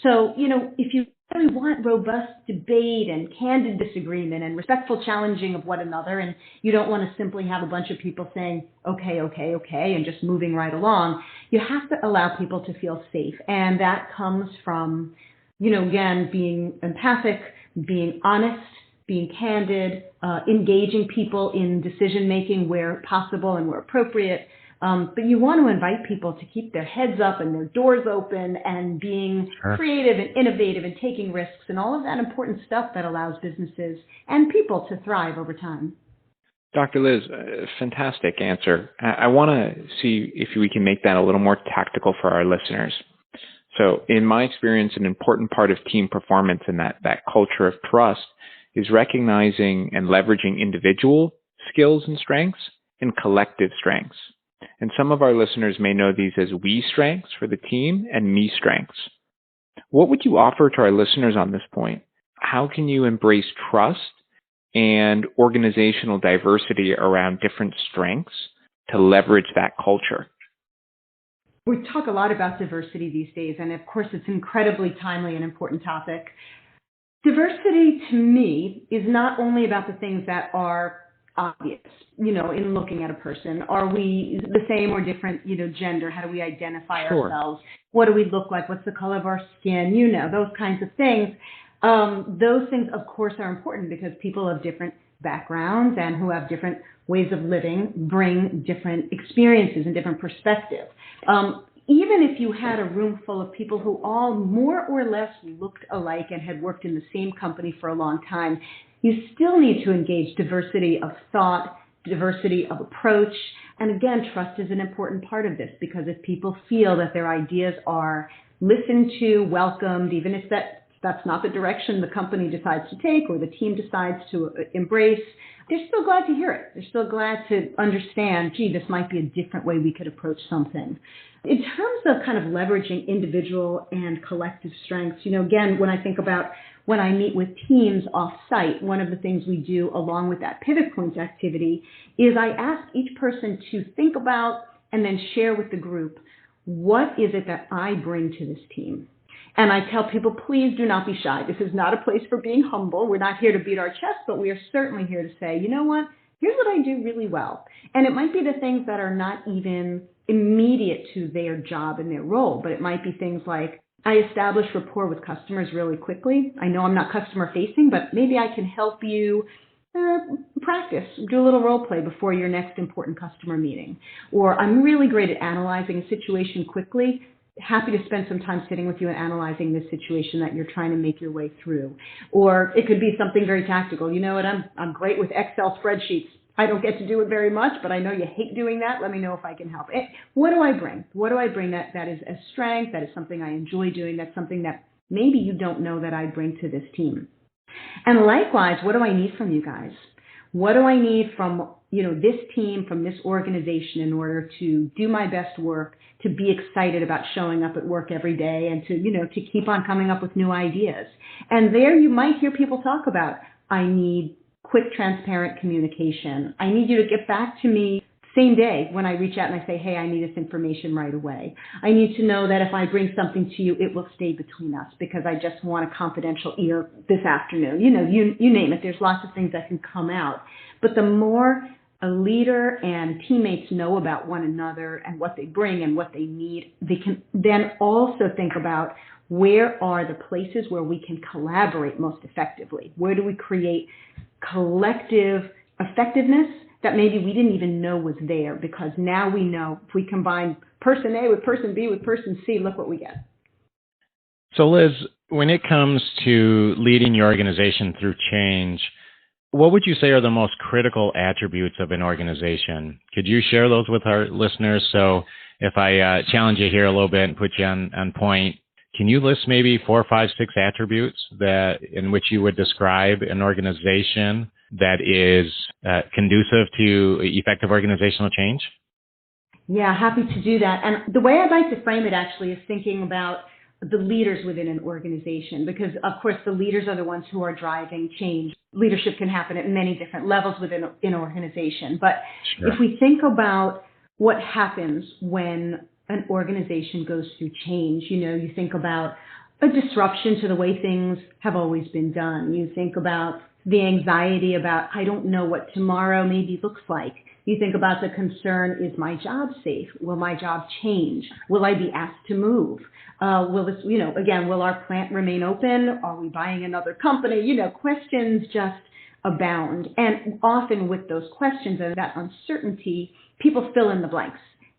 So, if you really want robust debate and candid disagreement and respectful challenging of one another, and you don't want to simply have a bunch of people saying, okay, and just moving right along, you have to allow people to feel safe. And that comes from, again, being empathic, being honest, being candid, engaging people in decision-making where possible and where appropriate. But you want to invite people to keep their heads up and their doors open and being creative and innovative and taking risks and all of that important stuff that allows businesses and people to thrive over time. Dr. Liz, fantastic answer. I want to see if we can make that a little more tactical for our listeners. So in my experience, an important part of team performance and that culture of trust is recognizing and leveraging individual skills and strengths and collective strengths. And some of our listeners may know these as we strengths for the team and me strengths. What would you offer to our listeners on this point? How can you embrace trust and organizational diversity around different strengths to leverage that culture? We talk a lot about diversity these days, and of course it's an incredibly timely and important topic. Diversity to me is not only about the things that are obvious, in looking at a person. Are we the same or different, gender? How do we identify ourselves? What do we look like? What's the color of our skin? Those kinds of things. Those things, of course, are important because people of different backgrounds and who have different ways of living bring different experiences and different perspectives. Even if you had a room full of people who all more or less looked alike and had worked in the same company for a long time, you still need to engage diversity of thought, diversity of approach, And again, trust is an important part of this, because if people feel that their ideas are listened to, welcomed, even if that's not the direction the company decides to take or the team decides to embrace, they're still glad to hear it. They're still glad to understand, gee, this might be a different way we could approach something. In terms of kind of leveraging individual and collective strengths, again, when I think about when I meet with teams off-site, one of the things we do along with that pivot points activity is I ask each person to think about and then share with the group, what is it that I bring to this team? And I tell people, please do not be shy. This is not a place for being humble. We're not here to beat our chest, but we are certainly here to say, you know what? Here's what I do really well. And it might be the things that are not even immediate to their job and their role, but it might be things like, I establish rapport with customers really quickly. I know I'm not customer facing, but maybe I can help you practice, do a little role play before your next important customer meeting. Or I'm really great at analyzing a situation quickly. Happy to spend some time sitting with you and analyzing this situation that you're trying to make your way through. Or it could be something very tactical. You know what? I'm great with Excel spreadsheets. I don't get to do it very much, but I know you hate doing that. Let me know if I can help. What do I bring? What do I bring that is a strength, that is something I enjoy doing, that's something that maybe you don't know that I bring to this team? And likewise, what do I need from you guys? What do I need from this team, from this organization in order to do my best work, to be excited about showing up at work every day, and to keep on coming up with new ideas? And there you might hear people talk about, I need quick, transparent communication. I need you to get back to me same day when I reach out and I say, hey, I need this information right away. I need to know that if I bring something to you, it will stay between us because I just want a confidential ear this afternoon. You name it. There's lots of things that can come out. But the more a leader and teammates know about one another and what they bring and what they need, they can then also think about, where are the places where we can collaborate most effectively? Where do we create collective effectiveness that maybe we didn't even know was there, because now we know if we combine person A with person B with person C, look what we get. So Liz, when it comes to leading your organization through change, what would you say are the most critical attributes of an organization? Could you share those with our listeners? So if I challenge you here a little bit and put you on point, can you list maybe 4, 5, 6 attributes that in which you would describe an organization that is conducive to effective organizational change? Yeah, happy to do that. And the way I'd like to frame it actually is thinking about the leaders within an organization, because of course the leaders are the ones who are driving change. Leadership can happen at many different levels within an organization. But If we think about what happens when an organization goes through change, you think about a disruption to the way things have always been done. You think about the anxiety about, I don't know what tomorrow maybe looks like. You think about the concern, is my job safe? Will my job change? Will I be asked to move? Will this, will our plant remain open? Are we buying another company? Questions just abound. And often with those questions and that uncertainty, people fill in the blanks.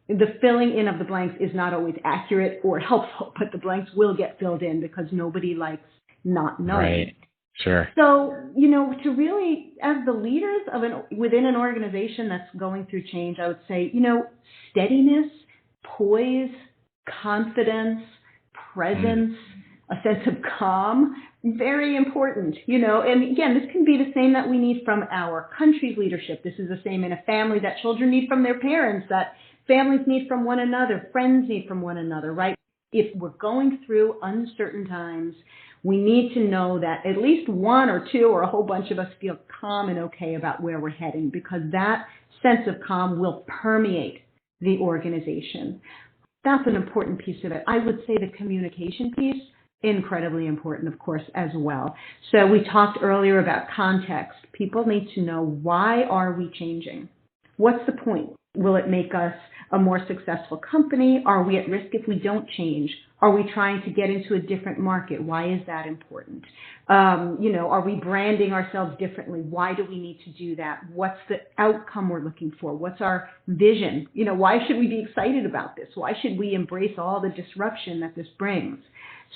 The filling in of the blanks is not always accurate or helpful, but the blanks will get filled in because nobody likes not knowing. Right. Sure. So, to really, as the leaders within an organization that's going through change, I would say, steadiness, poise, confidence, presence, a sense of calm, very important, and again, this can be the same that we need from our country's leadership. This is the same in a family that children need from their parents, that families need from one another, friends need from one another, right? If we're going through uncertain times, we need to know that at least one or two or a whole bunch of us feel calm and okay about where we're heading, because that sense of calm will permeate the organization. That's an important piece of it. I would say the communication piece, incredibly important, of course, as well. So we talked earlier about context. People need to know, why are we changing? What's the point? Will it make us a more successful company? Are we at risk if we don't change? Are we trying to get into a different market? Why is that important? Are we branding ourselves differently? Why do we need to do that? What's the outcome we're looking for? What's our vision? Why should we be excited about this? Why should we embrace all the disruption that this brings?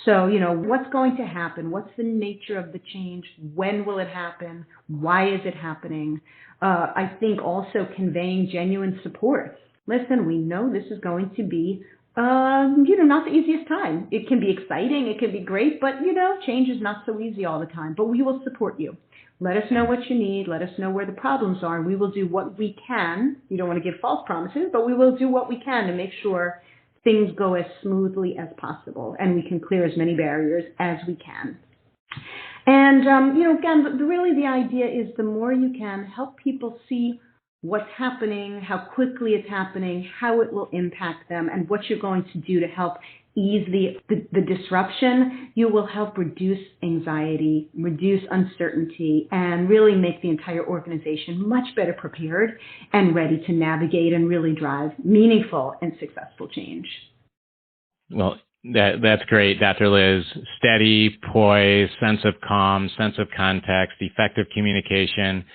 So, what's going to happen? What's the nature of the change? When will it happen? Why is it happening? I think also conveying genuine support. Listen, we know this is going to be not the easiest time. It can be exciting, it can be great, but, change is not so easy all the time. But we will support you. Let us know what you need. Let us know where the problems are, and we will do what we can. You don't want to give false promises, but we will do what we can to make sure things go as smoothly as possible, and we can clear as many barriers as we can. And, again, really the idea is the more you can help people see what's happening, how quickly it's happening, how it will impact them, and what you're going to do to help ease the disruption, you will help reduce anxiety, reduce uncertainty, and really make the entire organization much better prepared and ready to navigate and really drive meaningful and successful change. Well, that's great, Dr. Liz. Steady, poise, sense of calm, sense of context, effective communication,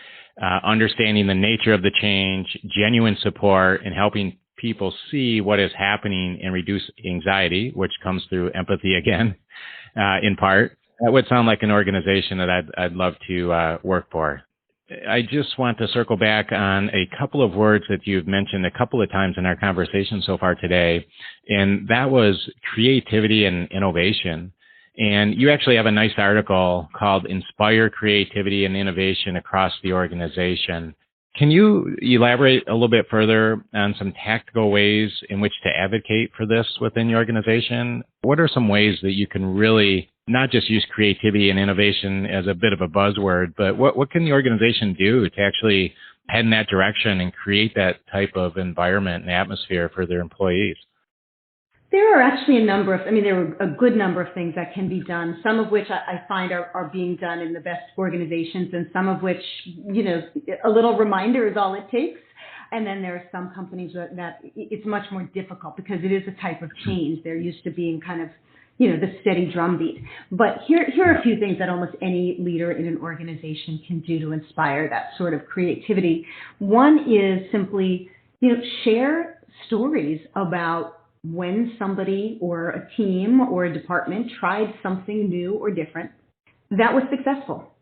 understanding the nature of the change, genuine support, and helping people see what is happening and reduce anxiety, which comes through empathy again, in part. That would sound like an organization that I'd love to work for. I just want to circle back on a couple of words that you've mentioned a couple of times in our conversation so far today, and that was creativity and innovation. And you actually have a nice article called Inspire Creativity and Innovation Across the Organization. Can you elaborate a little bit further on some tactical ways in which to advocate for this within your organization? What are some ways that you can really not just use creativity and innovation as a bit of a buzzword, but what can the organization do to actually head in that direction and create that type of environment and atmosphere for their employees? There are actually there are a good number of things that can be done, some of which I find are being done in the best organizations, and some of which, a little reminder is all it takes. And then there are some companies that it's much more difficult because it is a type of change. They're used to being kind of, the steady drumbeat. But here are a few things that almost any leader in an organization can do to inspire that sort of creativity. One is simply, share stories about when somebody or a team or a department tried something new or different that was successful.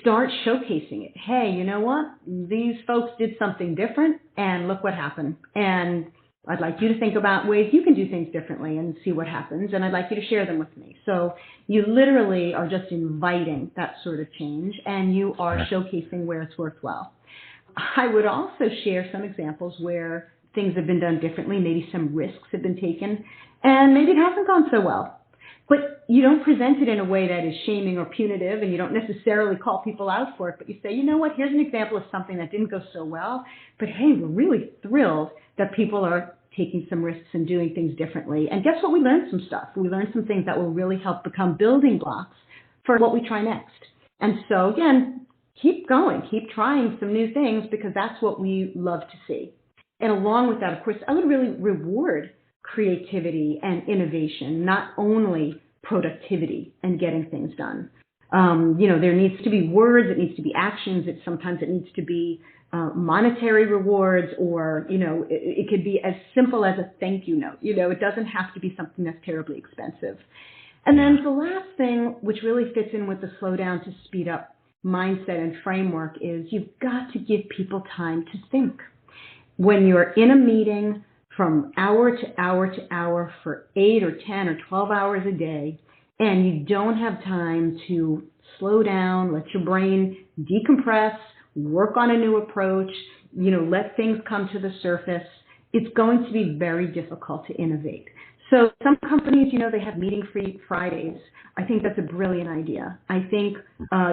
Start showcasing it. Hey, you know what? These folks did something different and look what happened. And I'd like you to think about ways you can do things differently and see what happens. And I'd like you to share them with me. So you literally are just inviting that sort of change, and you are showcasing where it's worked well. I would also share some examples where things have been done differently, maybe some risks have been taken, and maybe it hasn't gone so well. But you don't present it in a way that is shaming or punitive, and you don't necessarily call people out for it, but you say, you know what, here's an example of something that didn't go so well, but hey, we're really thrilled that people are taking some risks and doing things differently. And guess what? We learned some stuff. We learned some things that will really help become building blocks for what we try next. And so again, keep going, keep trying some new things, because that's what we love to see. And along with that, of course, I would really reward creativity and innovation, not only productivity and getting things done. There needs to be words, it needs to be actions, sometimes it needs to be monetary rewards, or, it could be as simple as a thank you note. It doesn't have to be something that's terribly expensive. And then the last thing, which really fits in with the slow down to speed up mindset and framework, is you've got to give people time to think. When you're in a meeting from hour to hour to hour for 8 or 10 or 12 hours a day, and you don't have time to slow down, let your brain decompress, work on a new approach, let things come to the surface, it's going to be very difficult to innovate. So some companies, they have meeting-free Fridays. I think that's a brilliant idea. I think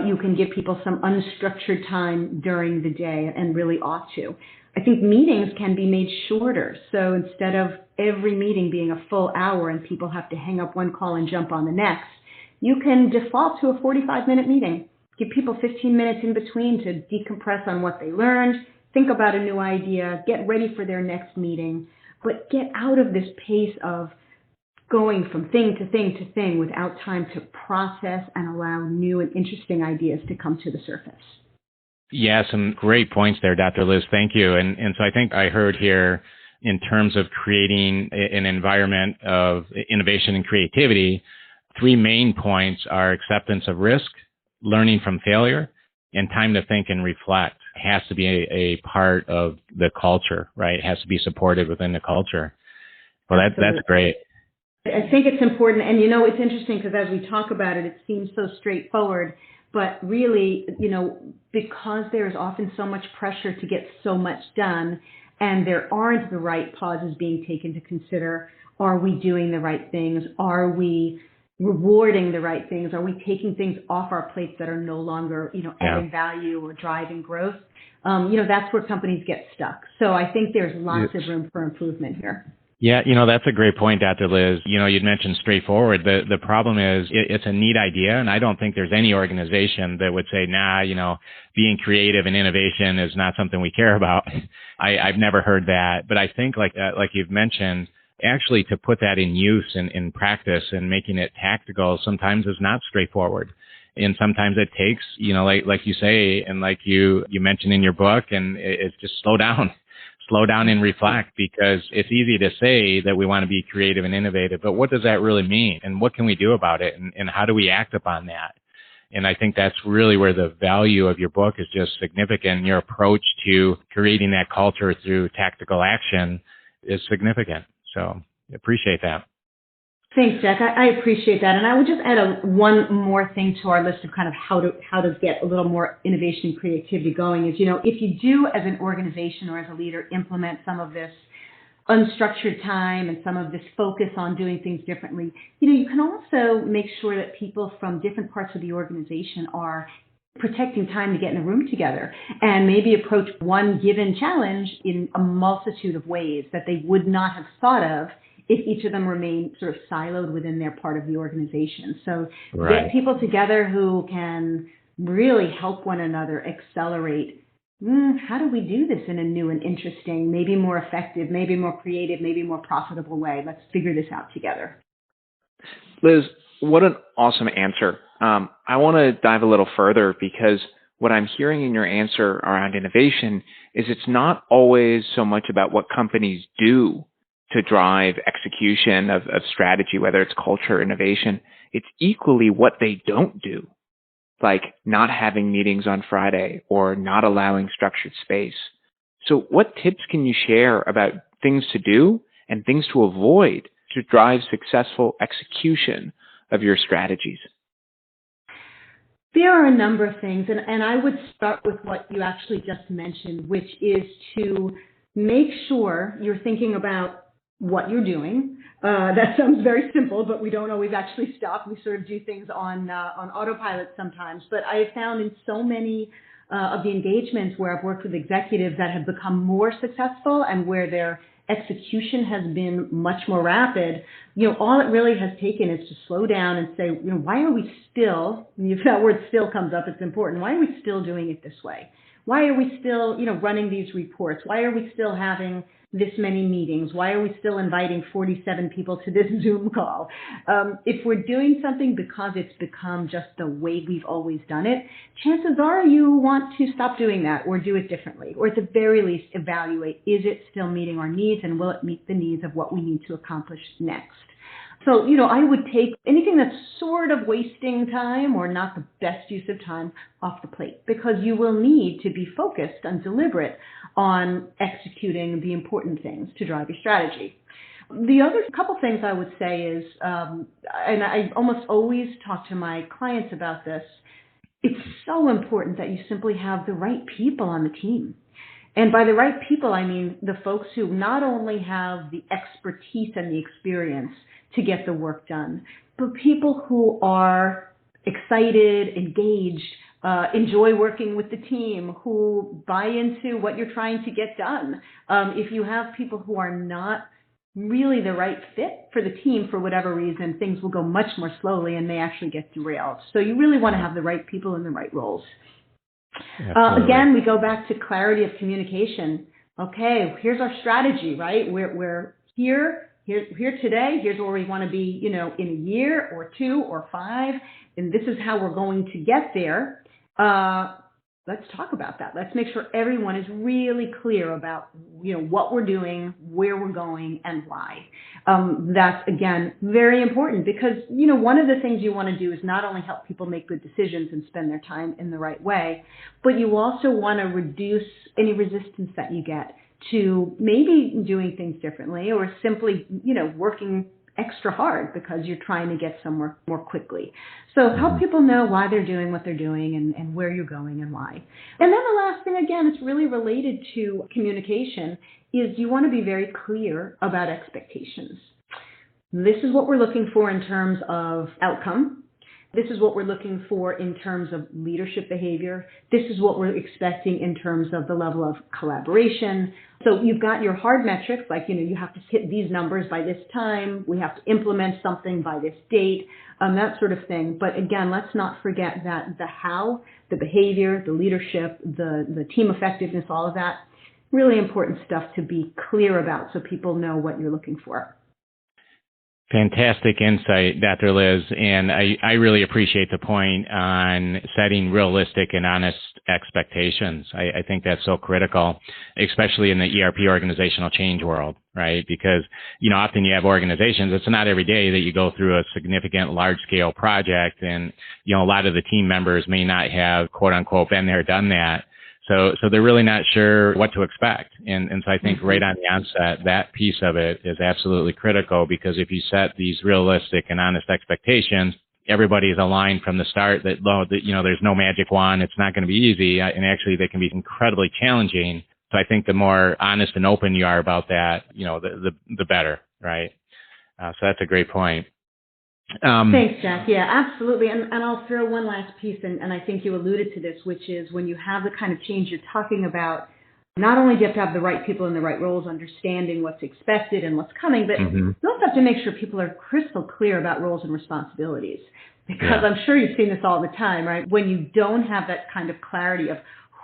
you can give people some unstructured time during the day, and really ought to. I think meetings can be made shorter. So instead of every meeting being a full hour and people have to hang up one call and jump on the next, you can default to a 45-minute meeting. Give people 15 minutes in between to decompress on what they learned, think about a new idea, get ready for their next meeting, but get out of this pace of going from thing to thing to thing without time to process and allow new and interesting ideas to come to the surface. Yeah, some great points there, Dr. Liz. Thank you. And so I think I heard here in terms of creating an environment of innovation and creativity, 3 main points are acceptance of risk, learning from failure, and time to think and reflect. It has to be a part of the culture, right? It has to be supported within the culture. Well, that's great. I think it's important. And, it's interesting because as we talk about it, it seems so straightforward. But really, because there's often so much pressure to get so much done and there aren't the right pauses being taken to consider, are we doing the right things? Are we rewarding the right things? Are we taking things off our plates that are no longer, adding value or driving growth? That's where companies get stuck. So I think there's lots of room for improvement here. Yeah, that's a great point, Dr. Liz. You'd mentioned straightforward. The problem is it's a neat idea, and I don't think there's any organization that would say, being creative and innovation is not something we care about. I've never heard that. But I think like you've mentioned, actually to put that in use and in practice and making it tactical sometimes is not straightforward. And sometimes it takes, like you say, and like you mentioned in your book, and it's just slow down and reflect, because it's easy to say that we want to be creative and innovative, but what does that really mean? And what can we do about it? And how do we act upon that? And I think that's really where the value of your book is just significant. Your approach to creating that culture through tactical action is significant. So I appreciate that. Thanks, Jack. I appreciate that. And I would just add one more thing to our list of kind of how to get a little more innovation and creativity going is, if you do as an organization or as a leader implement some of this unstructured time and some of this focus on doing things differently, you can also make sure that people from different parts of the organization are protecting time to get in a room together and maybe approach one given challenge in a multitude of ways that they would not have thought of if each of them remain sort of siloed within their part of the organization. So get people together who can really help one another accelerate. How do we do this in a new and interesting, maybe more effective, maybe more creative, maybe more profitable way? Let's figure this out together. Liz, what an awesome answer. I want to dive a little further, because what I'm hearing in your answer around innovation is it's not always so much about what companies do to drive execution of strategy, whether it's culture or innovation. It's equally what they don't do, like not having meetings on Friday or not allowing structured space. So what tips can you share about things to do and things to avoid to drive successful execution of your strategies? There are a number of things, and I would start with what you actually just mentioned, which is to make sure you're thinking about what you're doing. That sounds very simple, but we don't always actually stop. We sort of do things on autopilot sometimes. But I have found in so many of the engagements where I've worked with executives that have become more successful and where their execution has been much more rapid, all it really has taken is to slow down and say, why are we still, and if that word still comes up, it's important. Why are we still doing it this way? Why are we still, running these reports? Why are we still having this many meetings? Why are we still inviting 47 people to this Zoom call? If we're doing something because it's become just the way we've always done it, chances are you want to stop doing that or do it differently, or at the very least evaluate, is it still meeting our needs and will it meet the needs of what we need to accomplish next? So, I would take anything that's sort of wasting time or not the best use of time off the plate, because you will need to be focused and deliberate on executing the important things to drive your strategy. The other couple things I would say is, and I almost always talk to my clients about this, it's so important that you simply have the right people on the team. And by the right people, I mean the folks who not only have the expertise and the experience to get the work done, but people who are excited, engaged, enjoy working with the team, who buy into what you're trying to get done. If you have people who are not really the right fit for the team for whatever reason, things will go much more slowly and may actually get derailed. So you really want to have the right people in the right roles. Again, we go back to clarity of communication. Okay, here's our strategy, right? We're here here today, here's where we want to be, in a year or 2 or 5, and this is how we're going to get there. Let's talk about that. Let's make sure everyone is really clear about, what we're doing, where we're going, and why. That's, again, very important because, one of the things you want to do is not only help people make good decisions and spend their time in the right way, but you also want to reduce any resistance that you get to maybe doing things differently or simply, working extra hard because you're trying to get somewhere more quickly. So help people know why they're doing what they're doing and where you're going and why. And then the last thing, again, it's really related to communication, is you want to be very clear about expectations. This is what we're looking for in terms of outcome. This is what we're looking for in terms of leadership behavior. This is what we're expecting in terms of the level of collaboration. So you've got your hard metrics, like, you have to hit these numbers by this time. We have to implement something by this date, that sort of thing. But again, let's not forget that the how, the behavior, the leadership, the team effectiveness, all of that, really important stuff to be clear about so people know what you're looking for. Fantastic insight, Dr. Liz, and I really appreciate the point on setting realistic and honest expectations. I think that's so critical, especially in the ERP organizational change world, right? Because, often you have organizations, it's not every day that you go through a significant large-scale project, and, a lot of the team members may not have, quote unquote, been there, done that. So they're really not sure what to expect. And so I think right on the onset, that piece of it is absolutely critical, because if you set these realistic and honest expectations, everybody's aligned from the start that, there's no magic wand. It's not going to be easy. And actually they can be incredibly challenging. So I think the more honest and open you are about that, the better, right? So that's a great point. Thanks, Jack. Yeah, absolutely. And I'll throw one last piece, and I think you alluded to this, which is when you have the kind of change you're talking about, not only do you have to have the right people in the right roles, understanding what's expected and what's coming, but you also have to make sure people are crystal clear about roles and responsibilities. Because I'm sure you've seen this all the time, right? When you don't have that kind of clarity of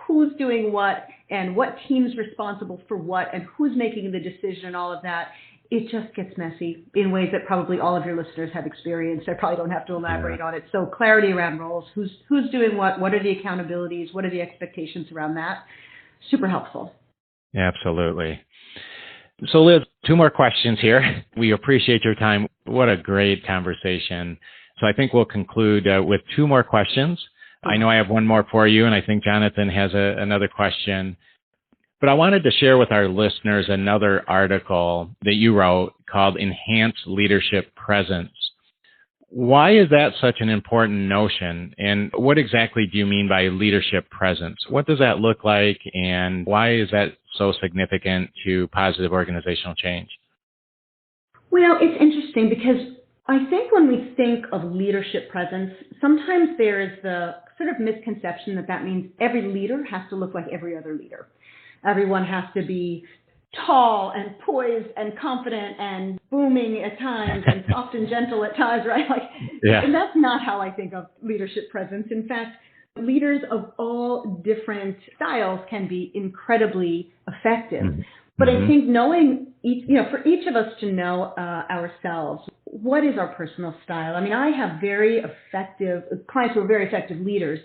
who's doing what and what team's responsible for what and who's making the decision and all of that, it just gets messy in ways that probably all of your listeners have experienced. I probably don't have to elaborate on it. So clarity around roles, who's doing what are the accountabilities, what are the expectations around that? Super helpful. Absolutely. So Liz, 2 more questions here. We appreciate your time. What a great conversation. So I think we'll conclude with 2 more questions. I know I have one more for you, and I think Jonathan has another question. But I wanted to share with our listeners another article that you wrote called Enhanced Leadership Presence. Why is that such an important notion? And what exactly do you mean by leadership presence? What does that look like? And why is that so significant to positive organizational change? Well, it's interesting because I think when we think of leadership presence, sometimes there is the sort of misconception that means every leader has to look like every other leader. Everyone has to be tall and poised and confident and booming at times and soft and gentle at times, right? And that's not how I think of leadership presence. In fact, leaders of all different styles can be incredibly effective. But I think knowing for each of us to know ourselves, what is our personal style? I mean, I have very effective clients who are very effective leaders,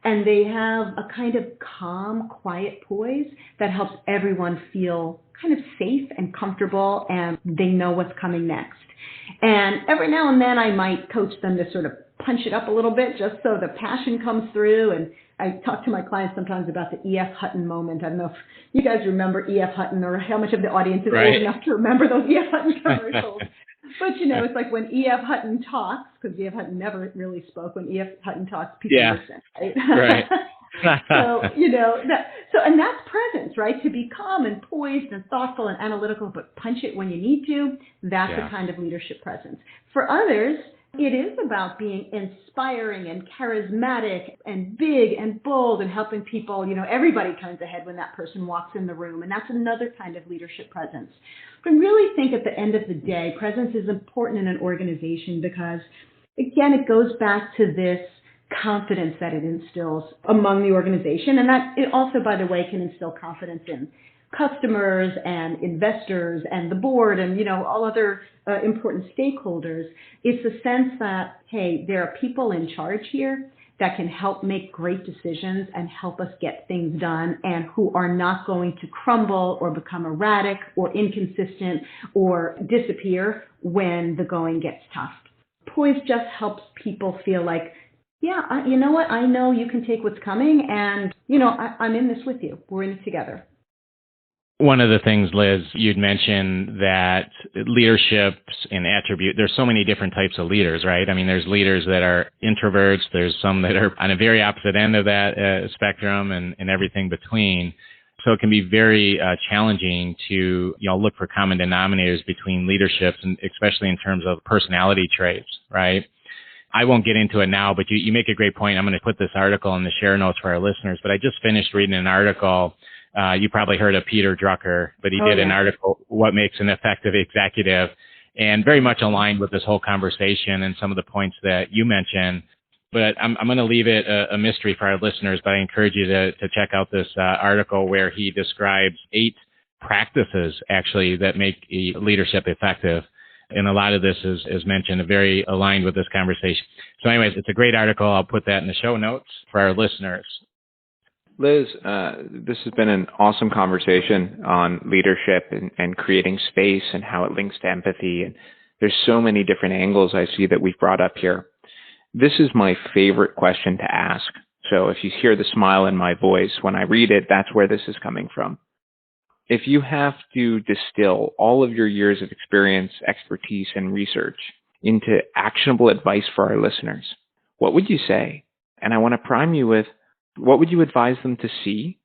and they have a kind of calm, quiet poise that helps everyone feel kind of safe and comfortable, and they know what's coming next. And every now and then I might coach them to sort of punch it up a little bit just so the passion comes through. And I talk to my clients sometimes about the E.F. Hutton moment. I don't know if you guys remember E.F. Hutton, or how much of the audience is old enough to remember those E.F. Hutton commercials. But, it's like when E.F. Hutton talks, because E.F. Hutton never really spoke. When E.F. Hutton talks, people listen, right? And that's presence, right? To be calm and poised and thoughtful and analytical, but punch it when you need to. That's a kind of leadership presence. For others, it is about being inspiring and charismatic and big and bold and helping people. Everybody turns ahead when that person walks in the room. And that's another kind of leadership presence. But I really think at the end of the day, presence is important in an organization because, again, it goes back to this confidence that it instills among the organization. And that it also, by the way, can instill confidence in customers and investors and the board and, all other important stakeholders. It's a sense that, hey, there are people in charge here that can help make great decisions and help us get things done and who are not going to crumble or become erratic or inconsistent or disappear when the going gets tough. Poise just helps people feel like, yeah, you know what? I know you can take what's coming and, I'm in this with you. We're in it together. One of the things, Liz, you'd mentioned that leaderships and attribute, there's so many different types of leaders, right? I mean, there's leaders that are introverts. There's some that are on a very opposite end of that spectrum and everything between. So it can be very challenging to, look for common denominators between leaderships, and especially in terms of personality traits, right? I won't get into it now, but you make a great point. I'm going to put this article in the share notes for our listeners, but I just finished reading an article. You probably heard of Peter Drucker, but he did an article, What Makes an Effective Executive, and very much aligned with this whole conversation and some of the points that you mentioned. But I'm going to leave it a mystery for our listeners, but I encourage you to check out this article where he describes 8 practices, actually, that make leadership effective. And a lot of this is mentioned, very aligned with this conversation. So anyways, it's a great article. I'll put that in the show notes for our listeners. Liz, this has been an awesome conversation on leadership and creating space and how it links to empathy. And there's so many different angles I see that we've brought up here. This is my favorite question to ask. So if you hear the smile in my voice when I read it, that's where this is coming from. If you have to distill all of your years of experience, expertise, and research into actionable advice for our listeners, what would you say? And I want to prime you with, what would you advise them to see?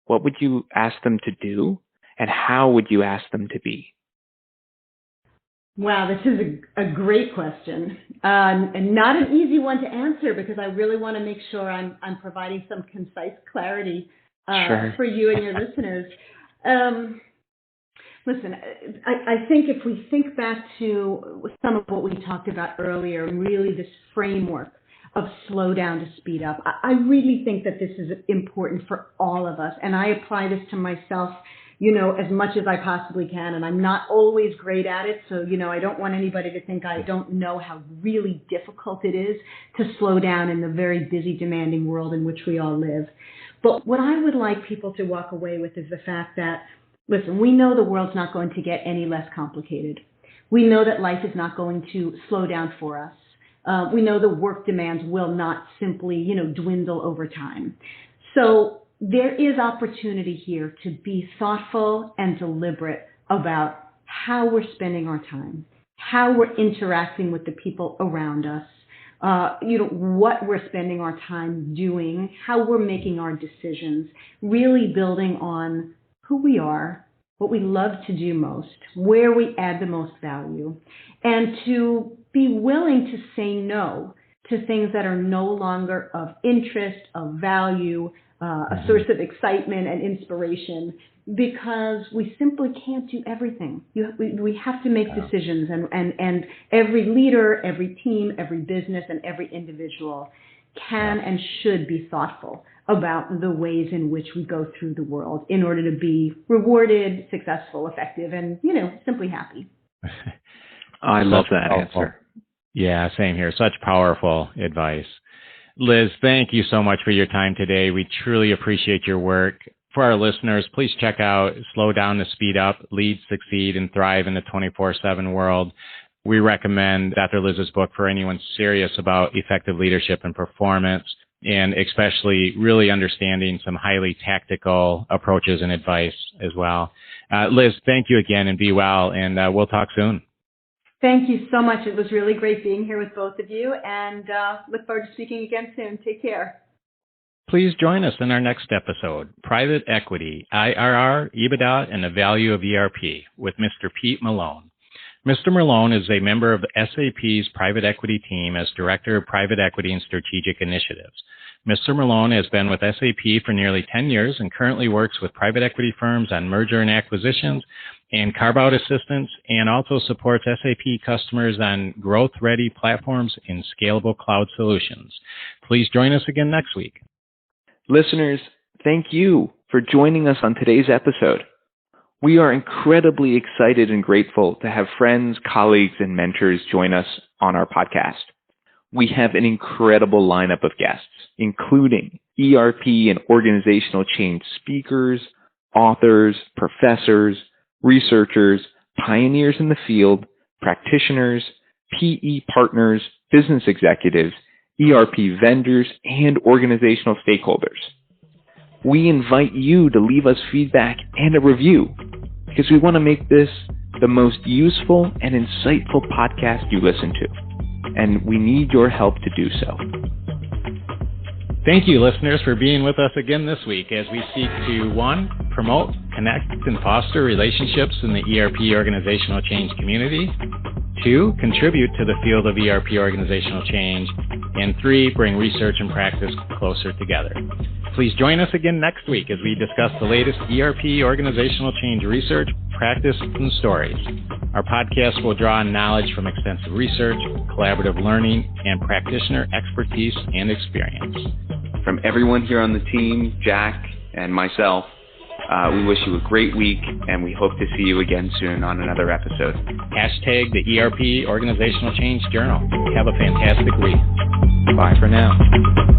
What would you ask them to do? And how would you ask them to be? Wow, this is a great question, and not an easy one to answer because I really want to make sure I'm providing some concise clarity for you and your listeners. Listen, I think if we think back to some of what we talked about earlier, really this framework of slow down to speed up, I really think that this is important for all of us, and I apply this to myself as much as I possibly can, and I'm not always great at it, so, I don't want anybody to think I don't know how really difficult it is to slow down in the very busy, demanding world in which we all live. But what I would like people to walk away with is the fact that, listen, we know the world's not going to get any less complicated. We know that life is not going to slow down for us. We know the work demands will not simply, dwindle over time. So there is opportunity here to be thoughtful and deliberate about how we're spending our time, how we're interacting with the people around us, what we're spending our time doing, how we're making our decisions, really building on who we are, what we love to do most, where we add the most value, and to be willing to say no to things that are no longer of interest, of value, a source of excitement and inspiration, because we simply can't do everything. We have to make decisions, and every leader, every team, every business, and every individual can and should be thoughtful about the ways in which we go through the world in order to be rewarded, successful, effective, and, simply happy. I love that answer. Yeah, same here. Such powerful advice. Liz, thank you so much for your time today. We truly appreciate your work. For our listeners, please check out Slow Down to Speed Up, Lead, Succeed, and Thrive in the 24/7 World. We recommend Dr. Liz's book for anyone serious about effective leadership and performance, and especially really understanding some highly tactical approaches and advice as well. Liz, thank you again, and be well, and we'll talk soon. Thank you so much. It was really great being here with both of you, and look forward to speaking again soon. Take care. Please join us in our next episode, Private Equity, IRR, EBITDA, and the Value of ERP, with Mr. Pete Malone. Mr. Malone is a member of SAP's private equity team as Director of Private Equity and Strategic Initiatives. Mr. Malone has been with SAP for nearly 10 years and currently works with private equity firms on merger and acquisitions and carve-out assistance, and also supports SAP customers on growth-ready platforms and scalable cloud solutions. Please join us again next week. Listeners, thank you for joining us on today's episode. We are incredibly excited and grateful to have friends, colleagues, and mentors join us on our podcast. We have an incredible lineup of guests, including ERP and organizational change speakers, authors, professors, researchers, pioneers in the field, practitioners, PE partners, business executives, ERP vendors, and organizational stakeholders. We invite you to leave us feedback and a review because we want to make this the most useful and insightful podcast you listen to, and we need your help to do so. Thank you, listeners, for being with us again this week as we seek to, 1, promote, connect, and foster relationships in the ERP organizational change community, 2, contribute to the field of ERP organizational change, and 3, bring research and practice closer together. Please join us again next week as we discuss the latest ERP organizational change research, practice, and stories. Our podcast will draw on knowledge from extensive research, collaborative learning, and practitioner expertise and experience. From everyone here on the team, Jack and myself, we wish you a great week, and we hope to see you again soon on another episode. Hashtag the ERP Organizational Change Journal. Have a fantastic week. Bye for now.